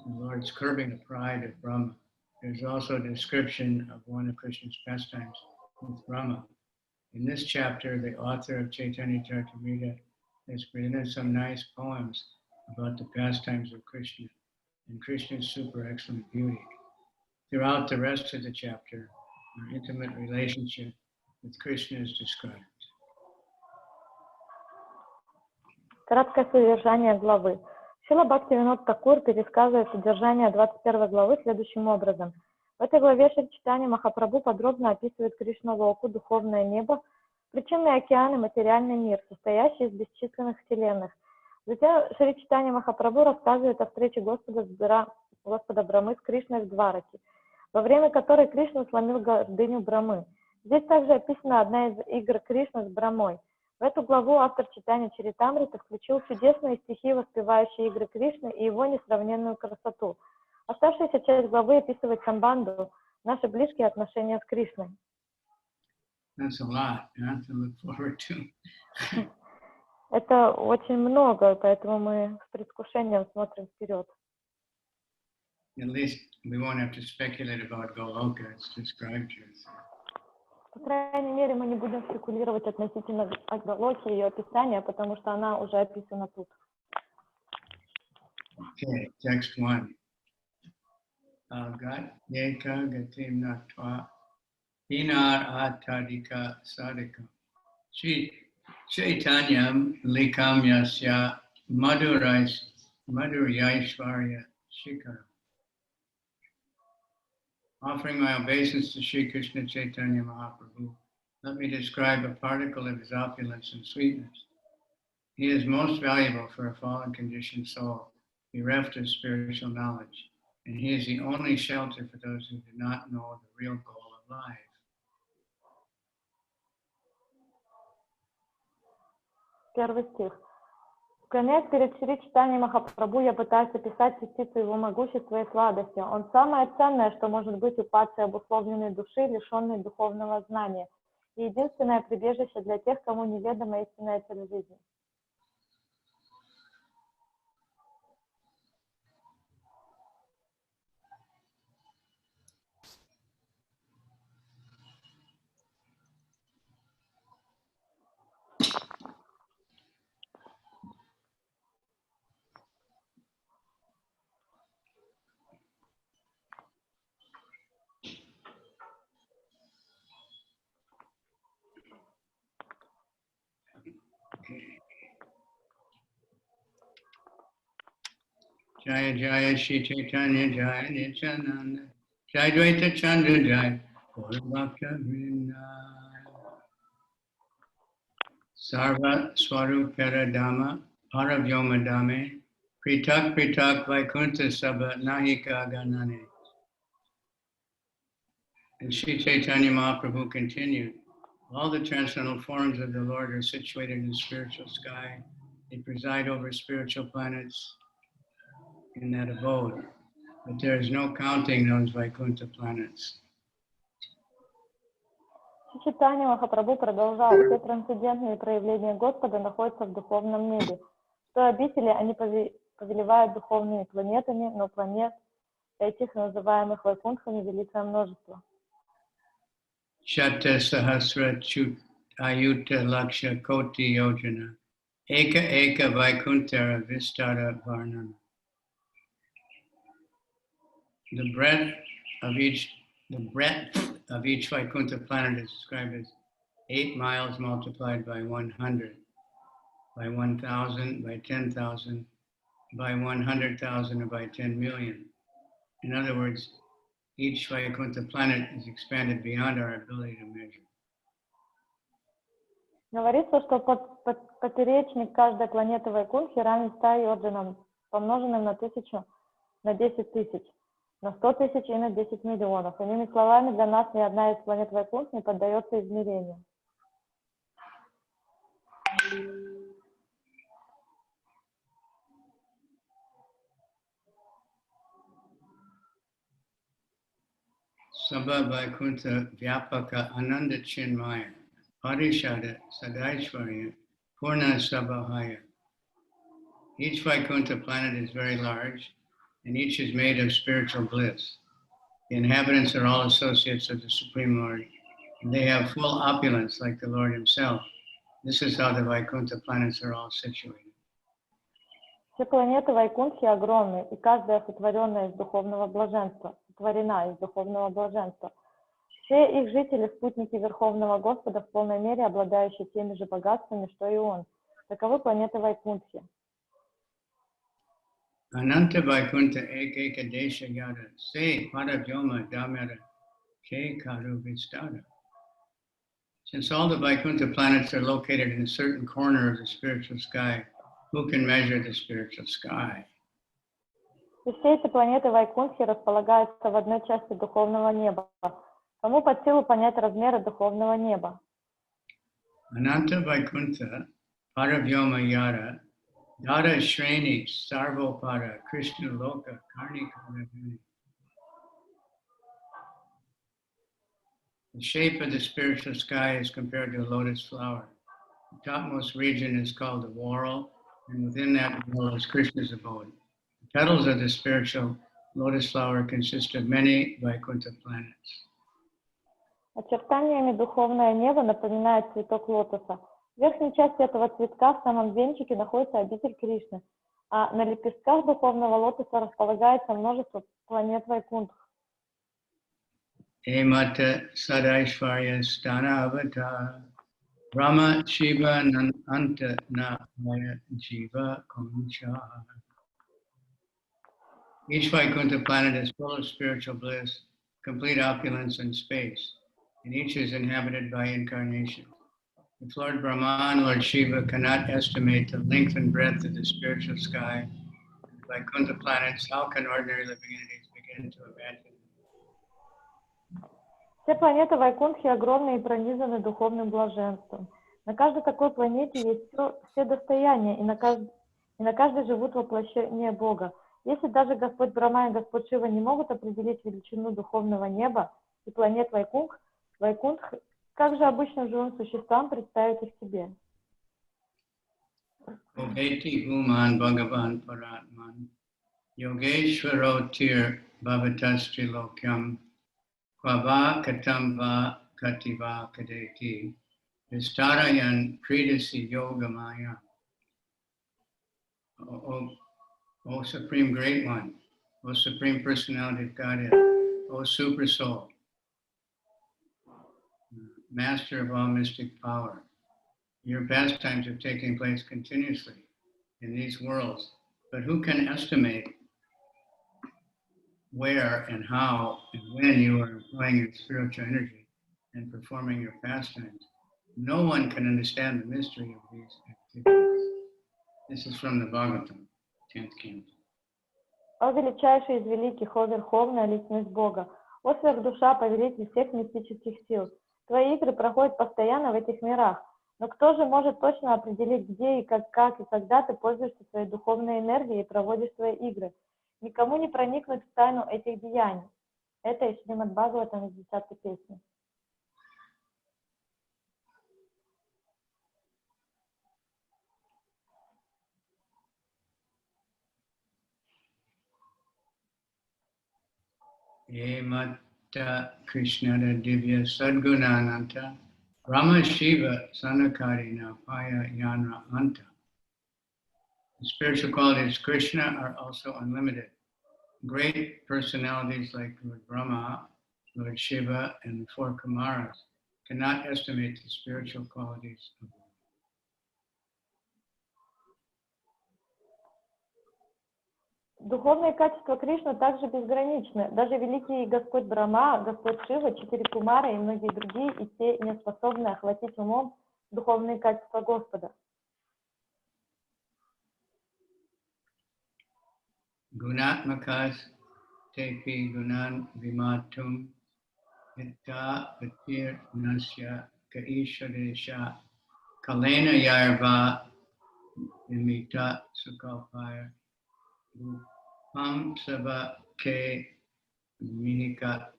the Lord's curbing the pride of Brahma. There's also a description of one of Krishna's pastimes with Brahma. In this chapter, the author of Chайтанья-чаритамрита has presented some nice poems about the pastimes of Krishna and Krishna's super excellent beauty. Throughout the rest of the chapter, our intimate relationship with Krishna is described. Краткое содержание главы. Шрила Бхактивинод Такур пересказывает содержание 21 главы следующим образом. В этой главе Шри Чайтанья Махапрабху подробно описывает Кришна Локу, духовное небо, причинный океан и материальный мир, состоящий из бесчисленных вселенных. Затем Шри Чайтанья Махапрабху рассказывает о встрече Господа Брамы с Кришной в Двараке, во время которой Кришна сломил гордыню Брамы. Здесь также описана одна из игр Кришны с Брамой. В эту главу автор Чайтанья-чаритамрита включил чудесные стихи, воспевающие игры Кришны и его несравненную красоту. Оставшаяся часть главы описывает самбанду, наши близкие отношения с Кришной. That's a lot, yeah, to look forward to. Это очень много, поэтому мы с предвкушением смотрим вперед. At least we won't have to speculate about Goloka, it's described here. По крайней мере, мы не будем спекулировать относительно Галоки и ее описания, потому что она уже описана тут. Okay, text 1. Agat yeka gatim natva hinar atadika sadika Chaitanyam likam yasya madhuryaishvarya shikara. Offering my obeisance to Sri Krishna Chaitanya Mahaprabhu, let me describe a particle of his opulence and sweetness. He is most valuable for a fallen conditioned soul, bereft of spiritual knowledge, and he is the only shelter for those who do not know the real goal of life. Первый стих. Склоняясь перед Шри Чайтаньей Махапрабху, я пытаюсь описать частицу его могущества и сладости. Он самое ценное, что может быть у падшей обусловленной души, лишенной духовного знания, и единственное прибежище для тех, кому неведома истинная цель жизни. Jaya Jaya Shri Chaitanya Jaya Nityananda Jaya Dvaita Chandra Jaya Gaura Bhakta Vrinda Sarva Swarupera Dhamma Paravyoma Dhame Pritak Pritak Vaikuntha Sabha Nahika Ganane. And Shri Chaitanya Mahaprabhu continued, all the transcendental forms of the Lord are situated in the spiritual sky. They preside over spiritual planets in that abode, but there is no counting those Vaikuntha planets. Чайтанья Махапрабху продолжал, все трансцендентные проявления Господа находятся в духовном небе. В той обители они повелевают духовными планетами, но планет этих, называемых Вайкунтхами, великое множество. Shata Sahasra Chut Ayuta Laksha Koti Yojana Eka Eka Vaikuntara Vistara Varnana. The breadth of each Vaikuntha planet is described as 8 miles multiplied by 100, by 1,000, by 10,000, by 100,000, or by 10 million. In other words, each Vaikuntha planet is expanded beyond our ability to measure. Говорится, что поперечник каждой планеты Вайкунтхи равен 100 йоджанам, помноженным на 1000, на 10 тысяч, на 100 тысяч и на 10 миллионов. Иными словами, для нас ни одна из планет Вайкунтх не поддается измерению. Sabha Vaikuntha Vyapaka Ananda Chinmaya Parishada Sadaishvarya Purna Sabhahaya. Each Vaikuntha planet is very large, and each is made of spiritual bliss. The inhabitants are all associates of the Supreme Lord, and they have full opulence like the Lord himself. This is how the Vaikuntha planets are all situated. Все планеты Вайкунтхи огромны, и каждая сотворена из духовного блаженства. Все их жители – спутники Верховного Господа, в полной мере обладающие теми же богатствами, что и Он. Таковы планеты Вайкунтхи. Ananta Vaikuntha Ekeka Desha Yada Se Paravyoma Damara Ke Karu Vistara. Since all the Vaikuntha planets are located in a certain corner of the spiritual sky, who can measure the spiritual sky? И все эти планеты Вайкунтхи располагаются в одной части духовного неба. Кому под силу понять размеры духовного неба? Ananta Vaikuntha Paravyoma Yada Dada Shreni Sarvopada Krishna Loka Karni Karavani. The shape of the spiritual sky is compared to a lotus flower. The topmost region is called the whorl, and within that whorl is Krishna's abode. The petals of the spiritual lotus flower consist of many Vaikuntha planets. Очертаниями духовное небо напоминает цветок лотоса. В верхней части этого цветка в самом венчике находится обитель Кришны, а на лепестках духовного лотоса располагается множество планет Вайкунтх. Emata Sadaishvarya Stana Avata Brahma Shiva Anta Navaya Jiva Koncha. Each Vaikuntha planet is full of spiritual bliss, complete opulence and space, and each is inhabited by incarnation. If Lord Brahma and Lord Shiva cannot estimate the length and breadth of the spiritual sky, Vaikuntha planets, how can ordinary living entities begin to imagine? Все планеты Вайкунтхи огромны и пронизаны духовным блаженством. На каждой такой планете есть все достояния, и на каждой живут воплощения Бога. Если даже Господь Брахма и Господь Шива не могут определить величину духовного неба и планет Вайкунтх, как же обычным живым существам представить их себе? Oveti Uman Bhagavan Paratman Yogeshwaro Tir Bhavatastri Lokyam Kvava Katamba Kativa Kadeti Vistarayan Kridasi Yogamaya. O Supreme Great One, O Supreme Personality of Godhead, O Super Soul, Master of all mystic power, your pastimes are taking place continuously in these worlds, but who can estimate where and how and when you are employing your spiritual energy and performing your pastimes? No one can understand the mystery of these activities. This is from the Bhagavatam, 10th canto. О величайший из великих, о верховная личность Бога, о сверхдуша, повелитель всех мистических сил. Твои игры проходят постоянно в этих мирах, но кто же может точно определить, где и как и когда ты пользуешься своей духовной энергией и проводишь свои игры? Никому не проникнуть в тайну этих деяний. Это из Шримад Бхагаватам из 10-й песни. Emata Kṛṣṇa Divya Sadgunananta Brahma Shiva Sanakarina Paya Yanra Anta. The spiritual qualities of Kṛṣṇa are also unlimited. Great personalities like Lord Brahma, Lord Shiva, and the four Kumaras cannot estimate the spiritual qualities of Lord. Духовные качества Кришны также безграничны. Даже великий Господь Брахма, Господь Шива, 4 Кумары и многие другие, и те не способны охватить умом духовные качества Господа. Gunatmakas tepi gunan vimatum itta patir nasya kaishadesha kalena yarva imita sukalpaya Pam Saba Ke Minikat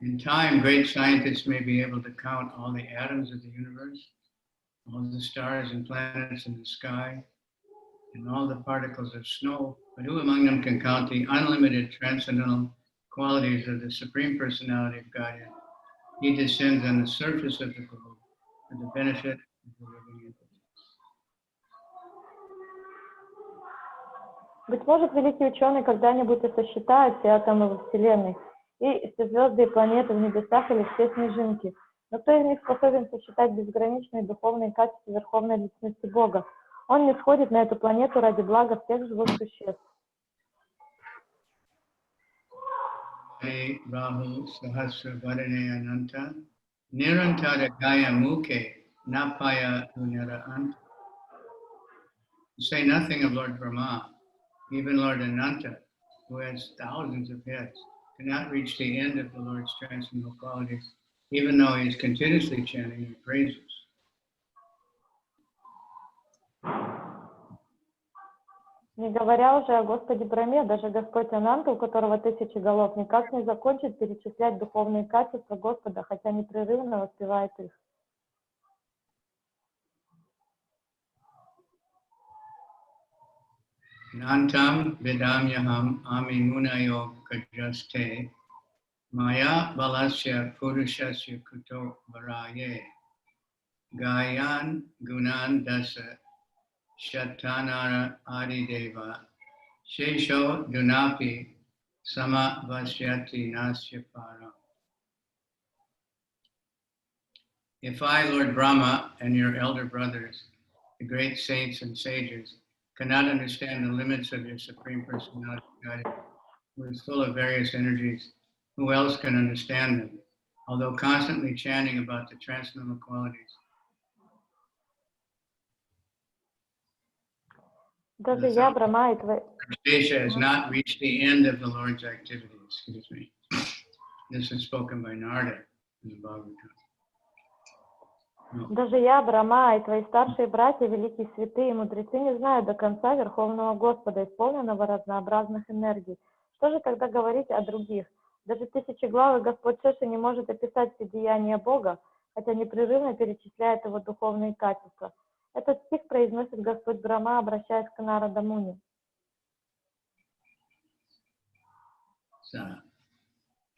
In time, great scientists may be able to count all the atoms of the universe, all the stars and planets in the sky, and all the particles of snow, but who among them can count the unlimited transcendental qualities of the Supreme Personality of Godhead? He descends on the surface of the globe for the benefit of the living entities. Быть может, великий ученый когда-нибудь и сосчитает все атомы во Вселенной, и все звезды и планеты в небесах или все снежинки. Но кто из них способен сосчитать безграничные духовные качества Верховной Личности Бога? Он не сходит на эту планету ради блага всех живых существ. Rahu Sahasra Varane Ananta Nirantara Gaya Mukhe Napaya Unara Anta. Say nothing of Lord Brahma, even Lord Ananta, who has thousands of heads, cannot reach the end of the Lord's transcendental qualities, even though he is continuously chanting their praises. Не говоря уже о Господе Брахме, даже Господь Ананта, у которого 1000 голов, никак не закончит перечислять духовные качества Господа, хотя непрерывно воспевает их. Nantam vidamyaham aminunayo kajaste maya balasya purushasya kuto varaye gayan gunan dasa shatanara adideva shesho dunapi sama vasyati nasya param. If I, Lord Brahma, and your elder brothers, the great saints and sages, cannot understand the limits of your Supreme Personality of Godhead, who is full of various energies, who else can understand them, although constantly chanting about the transcendental qualities? Даже я, Брахма, и твои... Krishna has not reached the end of the Lord's activity, excuse me. This is spoken by Narada in the Bhagavatam. Даже я, Брахма, и твои старшие братья, великие святые и мудрецы, не знают до конца Верховного Господа, исполненного разнообразных энергий. Что же тогда говорить о других? Даже 1000 главы Господь Шиши не может описать все деяния Бога, хотя непрерывно перечисляет его духовные качества. Этот стих произносит Господь Брахма, обращаясь к Нарада Муни.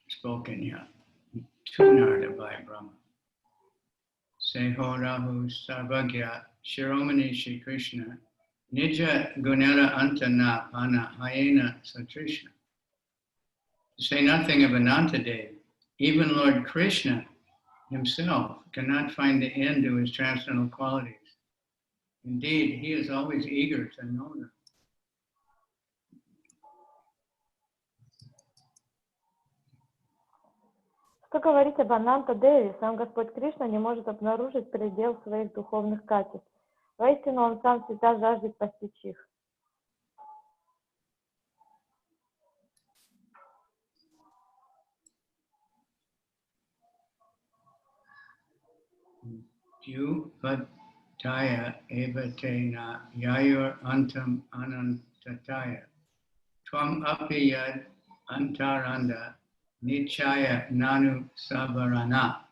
Spoken, yeah, to Narada by Brahma. Seho Rahu Sarvagya Shiromani Shri Krishna Nija Gunera Antana Pana Hyena Satrishna. To say nothing of Anantadev, even Lord Krishna himself cannot find the end to his transcendental qualities. Indeed, he is always eager to know them. Что говорить об Ананта-деве, сам Господь Кришна не может обнаружить предел своих духовных качеств. Воистину, он сам всегда жаждет постичь их. Taya evatena yayur antam anantataya tvam api yad antaranda nichaya nanu savarana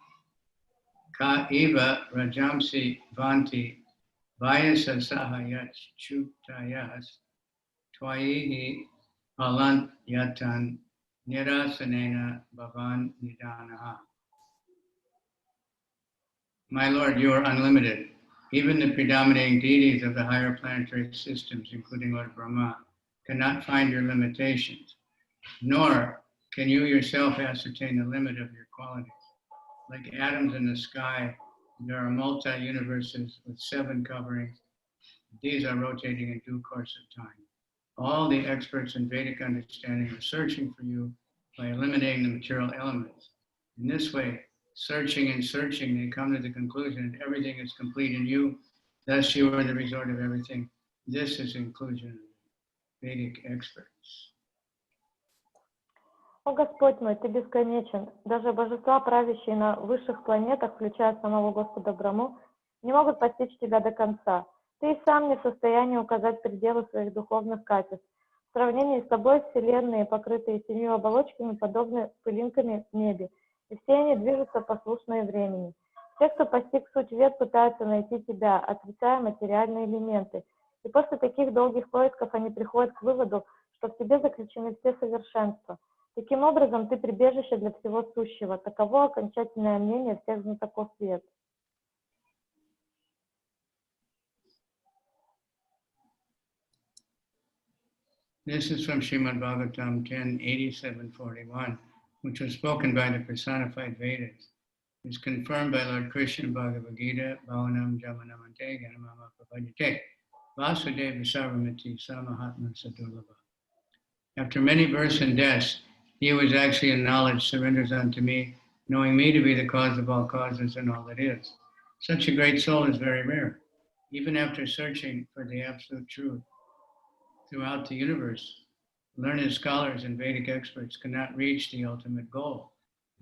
ka eva rajamsi vanti vayasa sahayat chutayas twayihi alant yatan nirasanena bhavan nidanaha. My Lord, you are unlimited. Even the predominating deities of the higher planetary systems, including Lord Brahma, cannot find your limitations, nor can you yourself ascertain the limit of your qualities. Like atoms in the sky, there are multi-universes with 7 coverings. These are rotating in due course of time. All the experts in Vedic understanding are searching for you by eliminating the material elements. In this way, searching and searching, they come to the conclusion that everything is complete in you, thus you are the resort of everything. This is the conclusion of Vedic experts. О Господь мой, Ты бесконечен. Даже божества, правящие на высших планетах, включая самого Господа Брахму, не могут постичь Тебя до конца. Ты и сам не в состоянии указать пределы своих духовных качеств. В сравнении с собой вселенные, покрытые 7 оболочками, подобны пылинками в небе, и все они движутся послушные времени. Те, кто постиг суть вед, пытаются найти тебя, отрицая материальные элементы. И после таких долгих поисков они приходят к выводу, что в тебе заключены все совершенства. Таким образом, ты прибежище для всего сущего. Таково окончательное мнение всех знатоков вед. This is from Srimad Bhagavatam 10:87-41, which was spoken by the personified Vedas. It is confirmed by Lord Krishna in Bhagavad Gita, Bhavanam Jamanamante Ganamama Prabhajate, Vasudeva Sarvamati Samahatma Sadurlabha. After many births and deaths, he who is actually in knowledge surrenders unto me, knowing me to be the cause of all causes and all that is. Such a great soul is very rare. Even after searching for the absolute truth throughout the universe, learned scholars and Vedic experts cannot reach the ultimate goal.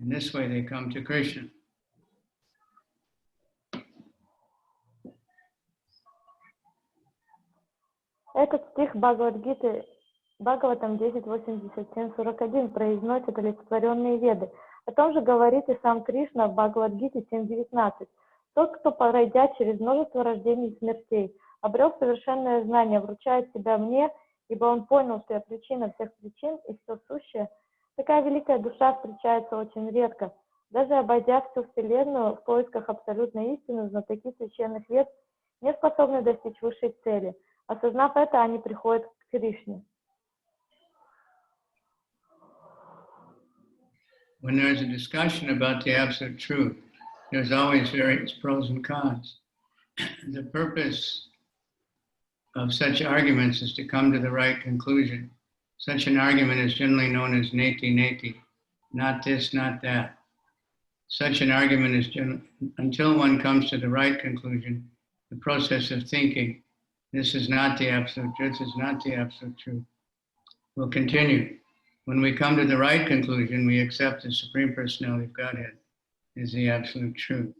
In this way, they come to Kṛṣṇa. Этот стих Бхагавад-гиты Бхагаватам 10.87-41 произносит олицетворенные веды. О том же говорит и сам Кришна в Бхагавад-гите 7.19. Тот, кто, пройдя через множество рождений и смертей, обрел совершенное знание, вручает себя мне, ибо он понял, что я причина всех причин и все сущее. Такая великая душа встречается очень редко. Даже обойдя всю Вселенную в поисках абсолютной истины, знатоки священных вед не способны достичь высшей цели. Осознав это, они приходят к Кришне. When there's a discussion about the absolute truth, there's always various pros and cons. The purpose of such arguments is to come to the right conclusion. Such an argument is generally known as neti, not this, not that. Such an argument is until one comes to the right conclusion, the process of thinking, this is not the absolute truth, this is not the absolute truth, will continue. When we come to the right conclusion, we accept the Supreme Personality of Godhead as the absolute truth.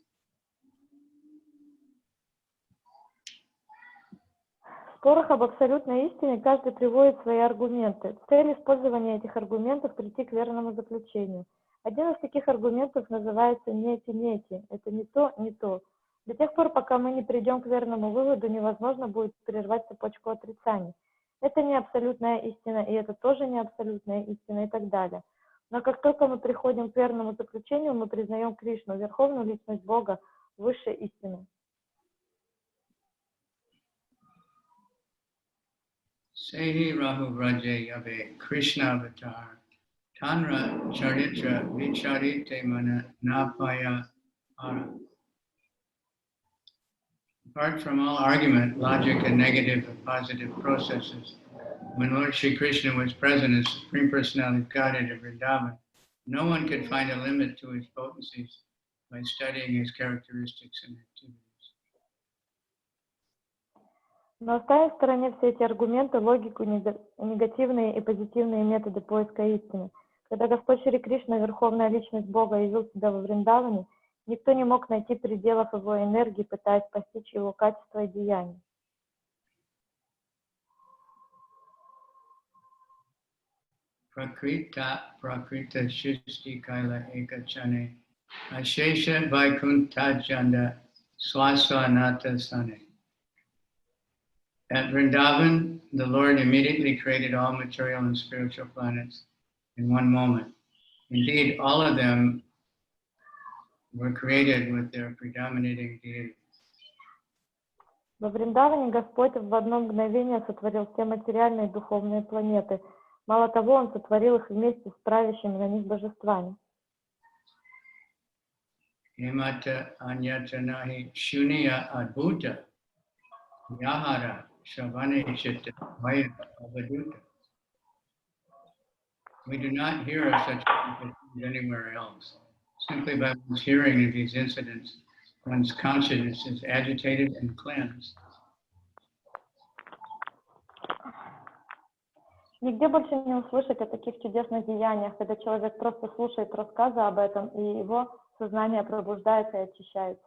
В спорах об абсолютной истине каждый приводит свои аргументы. Цель использования этих аргументов — прийти к верному заключению. Один из таких аргументов называется нети. Это не то, не то. До тех пор, пока мы не придем к верному выводу, невозможно будет прервать цепочку отрицаний. Это не абсолютная истина, и это тоже не абсолютная истина, и так далее. Но как только мы приходим к верному заключению, мы признаем Кришну, Верховную Личность Бога, Высшей истины. Sehi Rahu Vraje Yave Krishna Avatar Tanra Charitra Vicharite Mana Napaya Ara. Apart from all argument, logic, and negative and positive processes, when Lord Shri Krishna was present as Supreme Personality of Godhead of Vrindavan, no one could find a limit to his potencies by studying his characteristics and activities. Но оставим в стороне все эти аргументы, логику, негативные и позитивные методы поиска истины. Когда Господь Шри Кришна, Верховная Личность Бога, явил себя во Вриндаване, никто не мог найти пределов его энергии, пытаясь постичь его качества и деяния. Prakrita Shisti Kaila Ekachane Ashesha Vaikuntha Janda Swasanata Sane. At Vrindavan, the Lord immediately created all material and spiritual planets in one moment. Indeed, all of them were created with their predominating deity. Во Вриндаване Господь в одно мгновение сотворил все материальные и духовные планеты. Мало того, Он сотворил их вместе с правящими на них божествами. Hemata anyatanahi shuniya adbhuta yahara shavane chitta vaya avaduta. We do not hear of such things anywhere else. Simply by one's hearing of these incidents, one's consciousness is agitated and cleansed. Нигде больше не услышать о таких чудесных деяниях, когда человек просто слушает рассказы об этом, и его сознание пробуждается и очищается.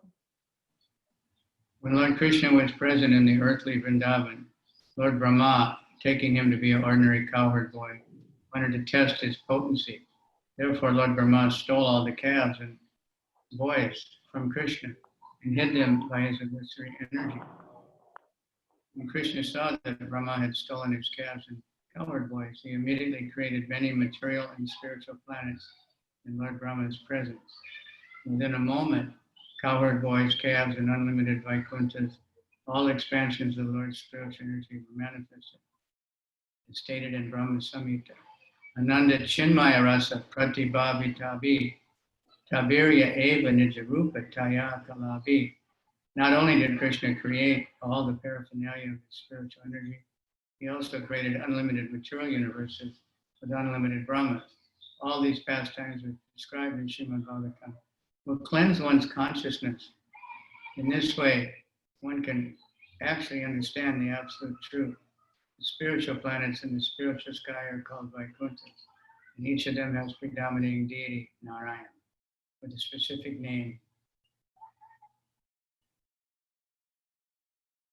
When Lord Krishna was present in the earthly Vrindavan, Lord Brahma taking him to be an ordinary cowherd boy, wanted to test his potency. Therefore, Lord Brahma stole all the calves and boys from Krishna and hid them by his illusory energy. When Krishna saw that Brahma had stolen his calves and cowherd boys, he immediately created many material and spiritual planets in Lord Brahma's presence. Within a moment, cowherd boys, calves, and unlimited Vaikunthas, all expansions of the Lord's spiritual energy were manifested. It's stated in Brahma Samhita. Ananda Chinmaya Rasa Pratibhavi Tabi Tabirya Eva Nijarupa Taya Kalabi. Not only did Krishna create all the paraphernalia of his spiritual energy, he also created unlimited material universes with unlimited Brahmas. All these pastimes are described in Srimad Bhagavatam. Will cleanse one's consciousness. In this way, one can actually understand the absolute truth. The spiritual planets in the spiritual sky are called Vaikunthas, and each of them has predominating deity, Narayana, with a specific name.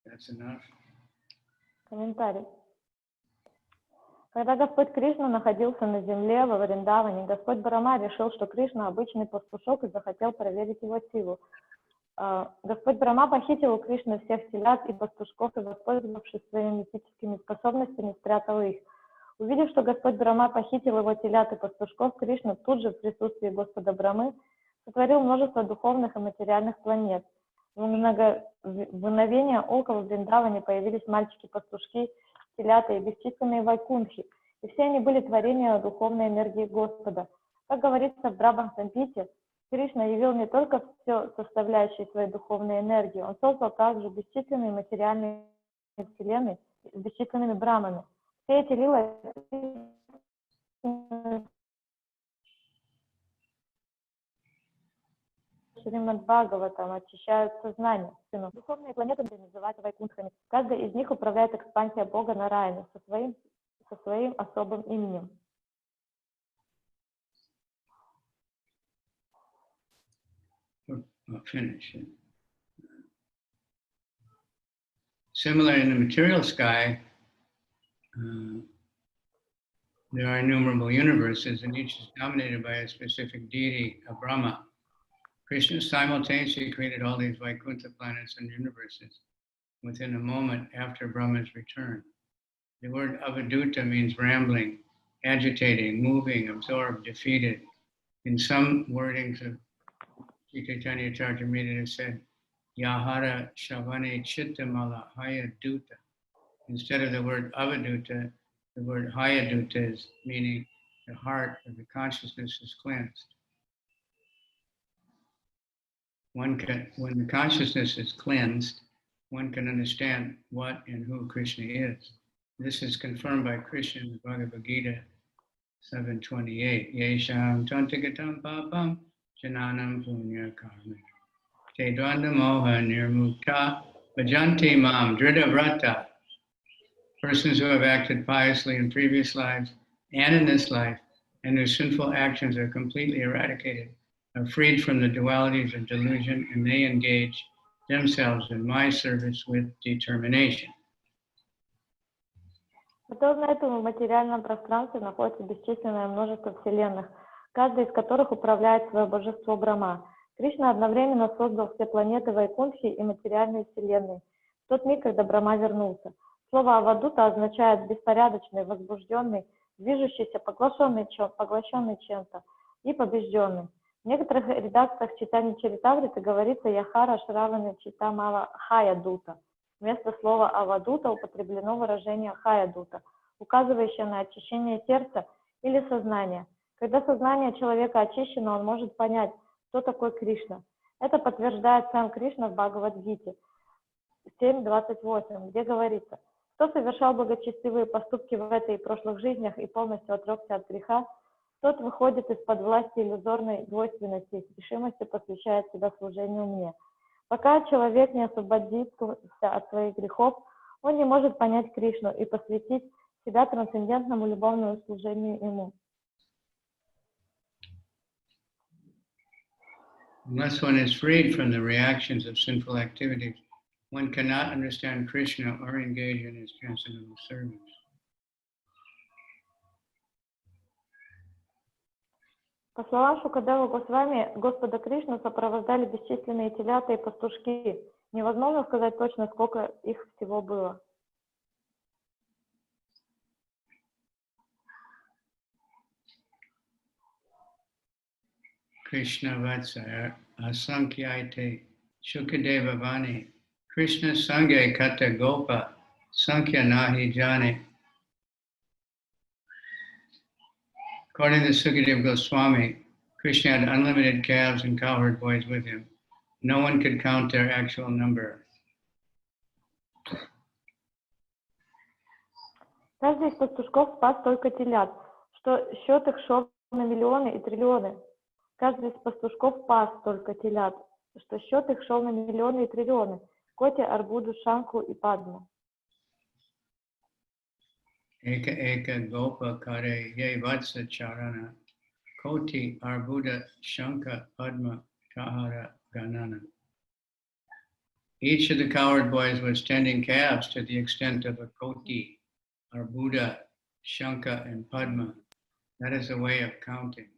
That's enough. Комментарий. Когда Господь Кришна находился на земле во Вриндаване, Господь Брахма решил, что Кришна обычный пастушок и захотел проверить его силу. Господь Брахма похитил у Кришны всех телят и пастушков и, воспользовавшись своими мистическими способностями, спрятал их. Увидев, что Господь Брахма похитил его телят и пастушков, Кришна тут же в присутствии Господа Брахмы сотворил множество духовных и материальных планет. В мгновение ока во Вриндаване появились мальчики-пастушки, телята и бесчисленные вайкунхи, и все они были творения духовной энергии Господа. Как говорится в Брахма-сампите, Кришна явил не только все составляющие своей духовной энергии, он создал также бесчисленные материальные вселенные с бесчисленными брамами. Все эти лилы Шримад Бхагаватам очищают сознание. Духовные планеты называются вайкунтхами. Каждая из них управляет экспансией Бога Нараяна со своим особым именем. Finish it. Similar in the material sky, there are innumerable universes, and each is dominated by a specific deity, a Brahma. Krishna simultaneously created all these Vaikuntha planets and universes within a moment after Brahma's return. The word avaduta means rambling, agitating, moving, absorbed, defeated. In some wordings of Chaitanya-charitamrita, it is said, Yahara Shavane Chittamala Hayaduta. Instead of the word avaduta, the word hayaduta is meaning the heart or the consciousness is cleansed. When the consciousness is cleansed, one can understand what and who Krishna is. This is confirmed by Krishna in the Bhagavad Gita 7:28. Yesham tantikatam papam jananam punya karma. Te dvanda moha nirmukta bhajanti mam drida-vrata. Persons who have acted piously in previous lives and in this life, and whose sinful actions are completely eradicated, are freed from the dualities of delusion, and they engage themselves in my service with determination. Подобно этому в материальном пространстве находится бесчисленное множество вселенных, каждая из которых управляет свое божество Брахма. Кришна одновременно создал все планеты Вайкунтхи и материальные вселенные в тот миг, когда Брахма вернулся. Слово «авадута» означает беспорядочный, возбужденный, движущийся, поглощенный чем-то и побежденный. В некоторых редакциях Чайтанья-чаритамриты говорится «Яхара Шравана Читамала Хаядута». Вместо слова «авадута» употреблено выражение «хаядута», указывающее на очищение сердца или сознания. Когда сознание человека очищено, он может понять, кто такой Кришна. Это подтверждает сам Кришна в Бхагавад-гите 7.28, где говорится: «Кто совершал благочестивые поступки в этой и прошлых жизнях и полностью отрекся от греха, тот выходит из-под власти иллюзорной двойственности и с решимостью посвящает себя служению мне». Пока человек не освободится от своих грехов, он не может понять Кришну и посвятить себя трансцендентному любовному служению ему. Unless one is freed from the reactions of sinful activities, one cannot understand Krishna or engage in his transcendental service. По словам Шукадева Госвами, Господа Кришну сопровождали бесчисленные телята и пастушки. Невозможно сказать точно, сколько их всего было. Krishna Vatsa Asankhyaite Shukadeva Vani Krishna Sangye Kata Gopa Sankhya Nahi Jane. According to Sukadeva Goswami, Krishna had unlimited calves and cowherd boys with him. No one could count their actual number. Каждый из пастушков спас только телят, что счет их шел на миллионы и триллионы. Каждый из пастушков пас только телят, что счет их шел на миллионы и триллионы. Коти, Арбуду, Шанку и Падму. Eka Eka Gopa Kare Ye Vatsa Charana Koti Arbuda Shanka Padma Kahara Ganana. Each of the cowherd boys was tending calves to the extent of a Koti, Arbuda, Shanka, and Padma. That is a way of counting.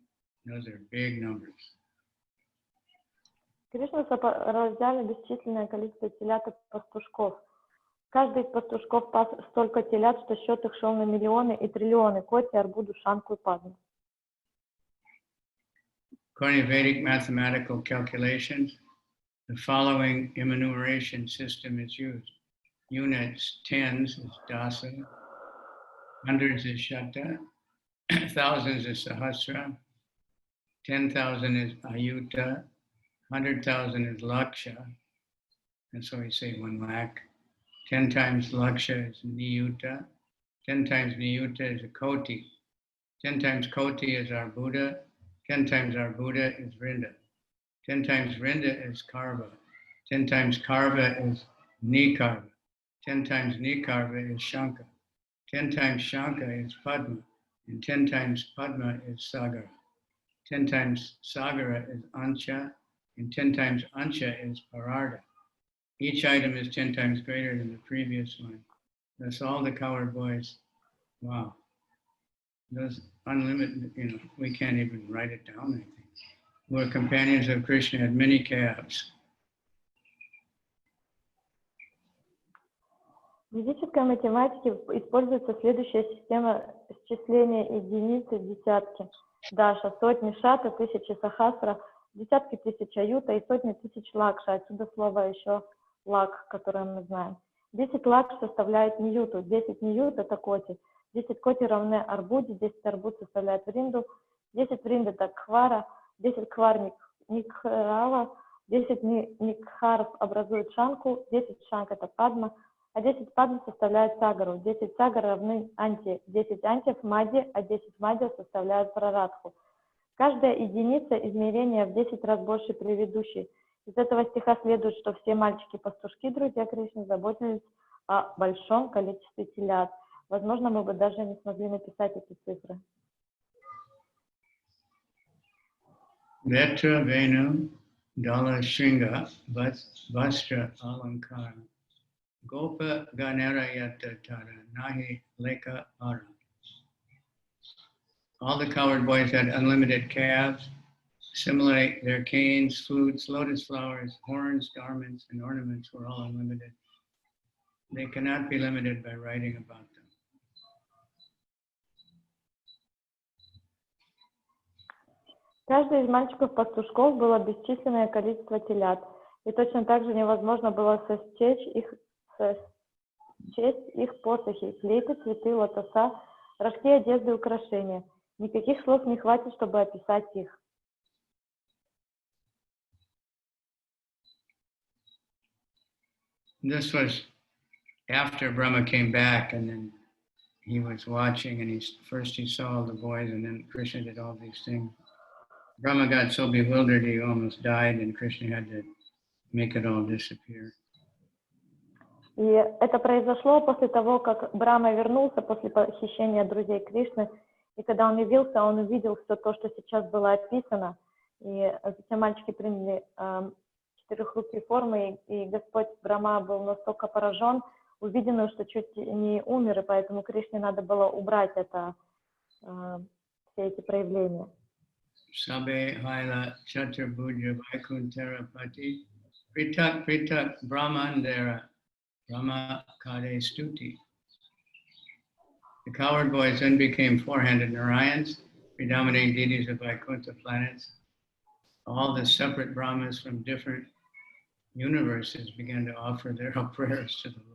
Those are big numbers. Кришна сопровождали бесчисленное количество телят и пастушков. Каждый из пастушков пас столько телят, что счет их шел на миллионы и триллионы. Коти, Арбуду, Шанку и Падму. According to Vedic mathematical calculations, the following enumeration system is used. Units, tens is dasa, hundreds is shata, thousands is sahasra, 10,000 is ayuta, 100,000 is laksha, and so we say 1 lakh. 10 times laksha is niyuta, 10 times niyuta is a koti, 10 times koti is arbuda, 10 times arbuda is vrinda, 10 times vrinda is karva, 10 times karva is nikarva, 10 times nikarva is shanka, 10 times shanka is padma, and 10 times padma is sagara. 10 times sagara is ancha, and 10 times ancha is pararda. Each item is 10 times greater than the previous one. That's all the cowherd boys. Wow. Those unlimited, we can't even write it down, I think. Who are companions of Krishna, had many calves. В физической математике используется следующая система счисления единицы десятки. Даша, сотни шата, тысячи сахасра, десятки тысяч аюта и сотни тысяч лакша. Отсюда слово еще лак, которое мы знаем. 10 лакш составляет ньюту, 10 ньют это коти, 10 коти равны арбуде, 10 арбуд составляет вринду, 10 вринд это кхвара, 10 кхвар никхарава, 10 никхаров образует шанку, 10 шанк это падма, а 10 падма составляет сагару, 10 сагар равны анти, 10 антиев мади, а 10 мадиев составляют прарадху. Каждая единица измерения в 10 раз больше предыдущей. Из этого стиха следует, что все мальчики-пастушки, друзья Кришны, заботились о большом количестве телят. Возможно, мы бы даже не смогли написать эти цифры. Vetra Venu Dala Shringa Vastra Alankara Gopa Ganera Yata Tara Nahi Leka Ara. All the cowherd boys had unlimited calves. Similarly, their canes, flutes, lotus flowers, horns, garments, and ornaments were all unlimited. They cannot be limited by writing about them. Каждый из мальчиков-пастушков было бесчисленное количество телят, и точно так же невозможно было сосчесть их посохи, флейты, цветы, лотоса, рожки, одежды, украшения. Никаких слов не хватит, чтобы описать их. This was after Brahma came back, and then he was watching, and first he saw all the boys, and then Krishna did all these things. Brahma got so bewildered he almost died, and Krishna had to make it all disappear. И это произошло после того, как Брахма вернулся после похищения друзей Кришны, и когда он явился, он увидел все то, что сейчас было описано, и затем мальчики приняли четырехрукие формы, и Господь Брахма был настолько поражен, увиденным, что чуть не умер, и поэтому Кришне надо было убрать это, все эти проявления. Sabe Haila Chaturbhuja Vaikuntara Pati Pritak Pritak Brahmandera Brahma Kade Stuti. The coward boys then became four-handed Narayans, predominating deities of Vaikuntha planets. All the separate Brahmas from different universes began to offer their prayers to the Lord.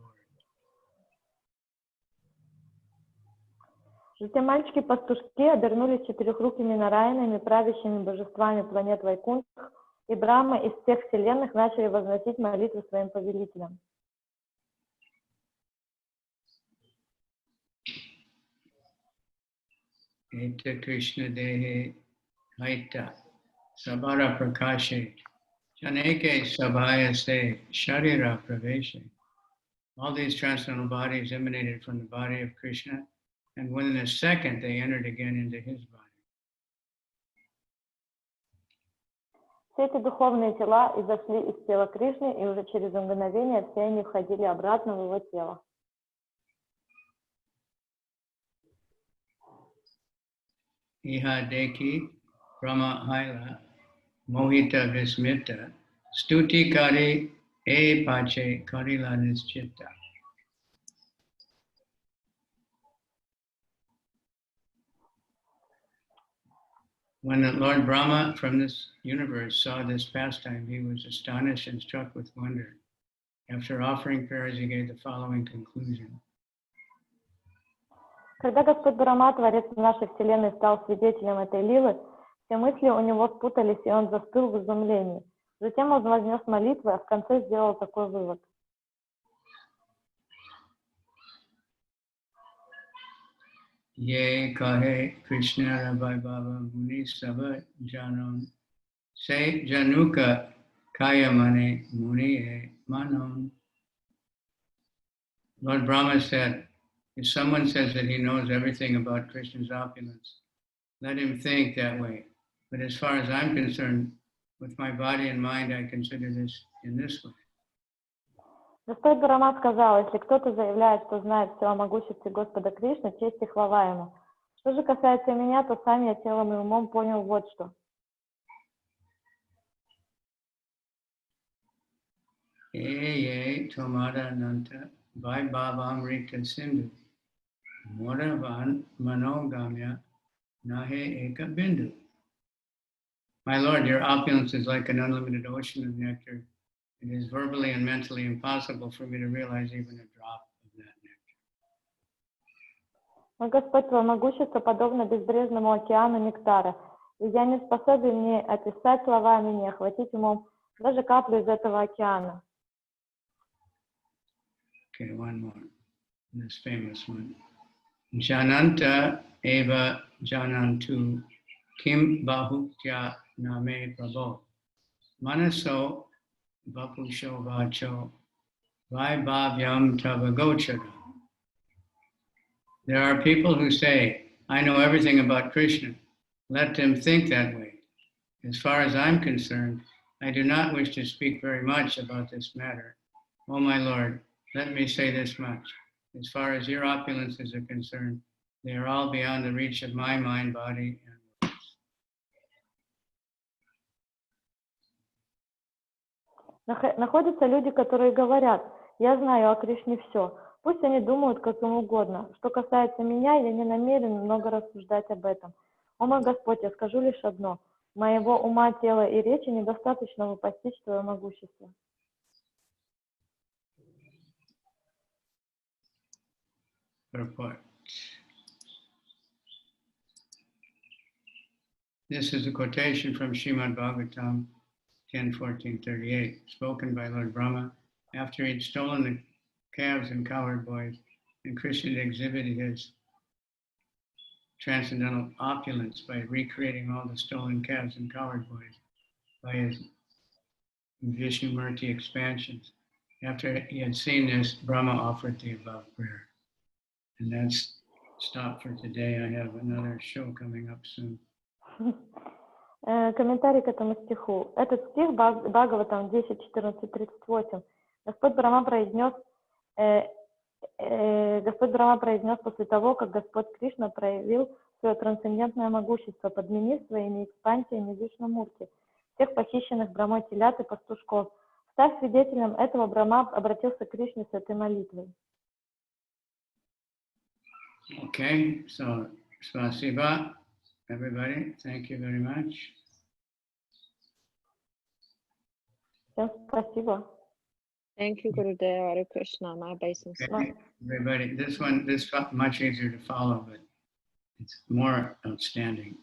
Затем мальчики-пастушки обернулись четырехрукими нараянами, правящими божествами планет Вайкунтх, и Брахма из всех вселенных начали возносить молитвы своим повелителям. Eta Krishna Dehe Haita Sabara Prakashe Janeke Sabhayase Sharira Praveshe. All these transcendental bodies emanated from the body of Krishna, and within a second they entered again into his body. Все эти духовные тела изошли из тела Кришны, и уже через мгновение все они входили обратно в его тело. Iha Deki Brahma Haila Mohita Vismita Stuti Kari E Pache Karila Nischitta. When the Lord Brahma from this universe saw this pastime, he was astonished and struck with wonder. After offering prayers, he gave the following conclusion. Когда Господь Брахма, Творец нашей Вселенной, стал свидетелем этой лилы, все мысли у него спутались, и он застыл в изумлении. Затем он вознес молитвы, а в конце сделал такой вывод. Ye kahe Krishna Rabbi Baba Muni Sabha Janon Se Januka Kaya Mane Muni E Manon. Lord Brahma said, if someone says that he knows everything about Krishna's opulence, let him think that way. But as far as I'm concerned, with my body and mind, I consider this in this way. Господь Брахма сказал, если кто-то заявляет, что знает все о могуществе Господа Кришны, честь и хвала ему. Что же касается меня, то сам я телом и умом понял вот что. Ye Tomada Nanta Vai Bhavamrita Sindhu Moravan Manogamya Nahe Eka Bindu. My Lord, your opulence is like an unlimited ocean of nectar. It is verbally and mentally impossible for me to realize even a drop of that nectar. Мой Господь, твое могущество подобно безбрежному океану нектара, и я не способен ни описать словами, ни охватить умом даже каплю из этого океана. Okay, one more. This famous one. Jananta eva janantu kim bahukya name prabho manaso vapusho vacho vaibhavyam tavagochara. There are people who say, I know everything about Krishna. Let them think that way. As far as I'm concerned, I do not wish to speak very much about this matter. Oh my Lord, let me say this much. As far as your opulences are concerned, they are all beyond the reach of my mind, body, and words. Находятся люди, которые говорят, я знаю о Кришне все. Пусть они думают как им угодно. Что касается меня, я не намерен много рассуждать об этом. О мой Господь, я скажу лишь одно. Моего ума, тела и речи недостаточно, чтобы постичь твое могущество. Report. This is a quotation from Srimad Bhagavatam 10:14-38, spoken by Lord Brahma after he'd stolen the calves and cowherd boys, and Krishna exhibited his transcendental opulence by recreating all the stolen calves and cowherd boys by his Vishnumurti expansions. After he had seen this, Brahma offered the above prayer. And that's stop for today. I have another show coming up soon. Комментарий к этому стиху. Этот стих Бхагаватам 10:14-38. Господь Брахма произнес после того, как Господь Кришна проявил свое трансцендентное могущество, подменив своими экспансиями Вишнумурти всех похищенных Брамой телят и пастушков. Став свидетелем этого, Брахма обратился к Кришне с этой молитвой. Okay, so spasiba, everybody. Thank you very much. Всем спасибо. Thank you, Gurudev. Hare Krishna. My obeisance. Okay, everybody, this is much easier to follow, but it's more outstanding,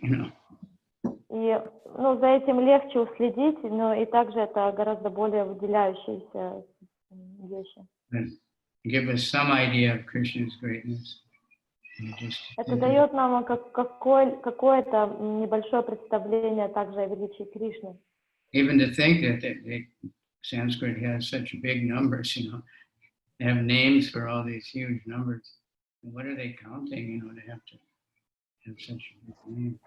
you know. И за этим легче уследить, но и также это гораздо более выделяющиеся вещи. Give us some idea of Krishna's greatness. Это дает нам какое-то небольшое представление также о величии Кришны. Even to think that the Sanskrit has such big numbers, you know, they have names for all these huge numbers. And what are they counting, you know, to have such a big name?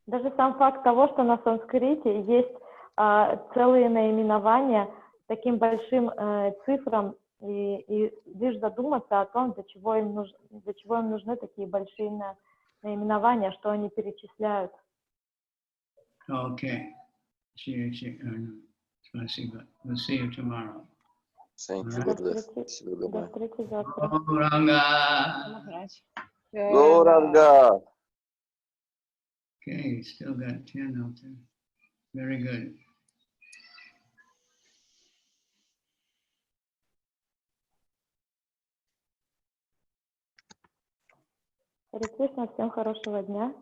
Даже сам факт того, что на санскрите есть целые наименования таким большим цифрам, и лишь задуматься о том, для чего им нужны такие большие наименования, что они перечисляют. Okay. Спасибо. We'll see you tomorrow. Thank you, Alright. Gurudev. Спасибо, До Гуру. встречи завтра. Gauranga. Гуранга! Okay, still got 10 out there. Very good. Харе Кришна, всем хорошего дня.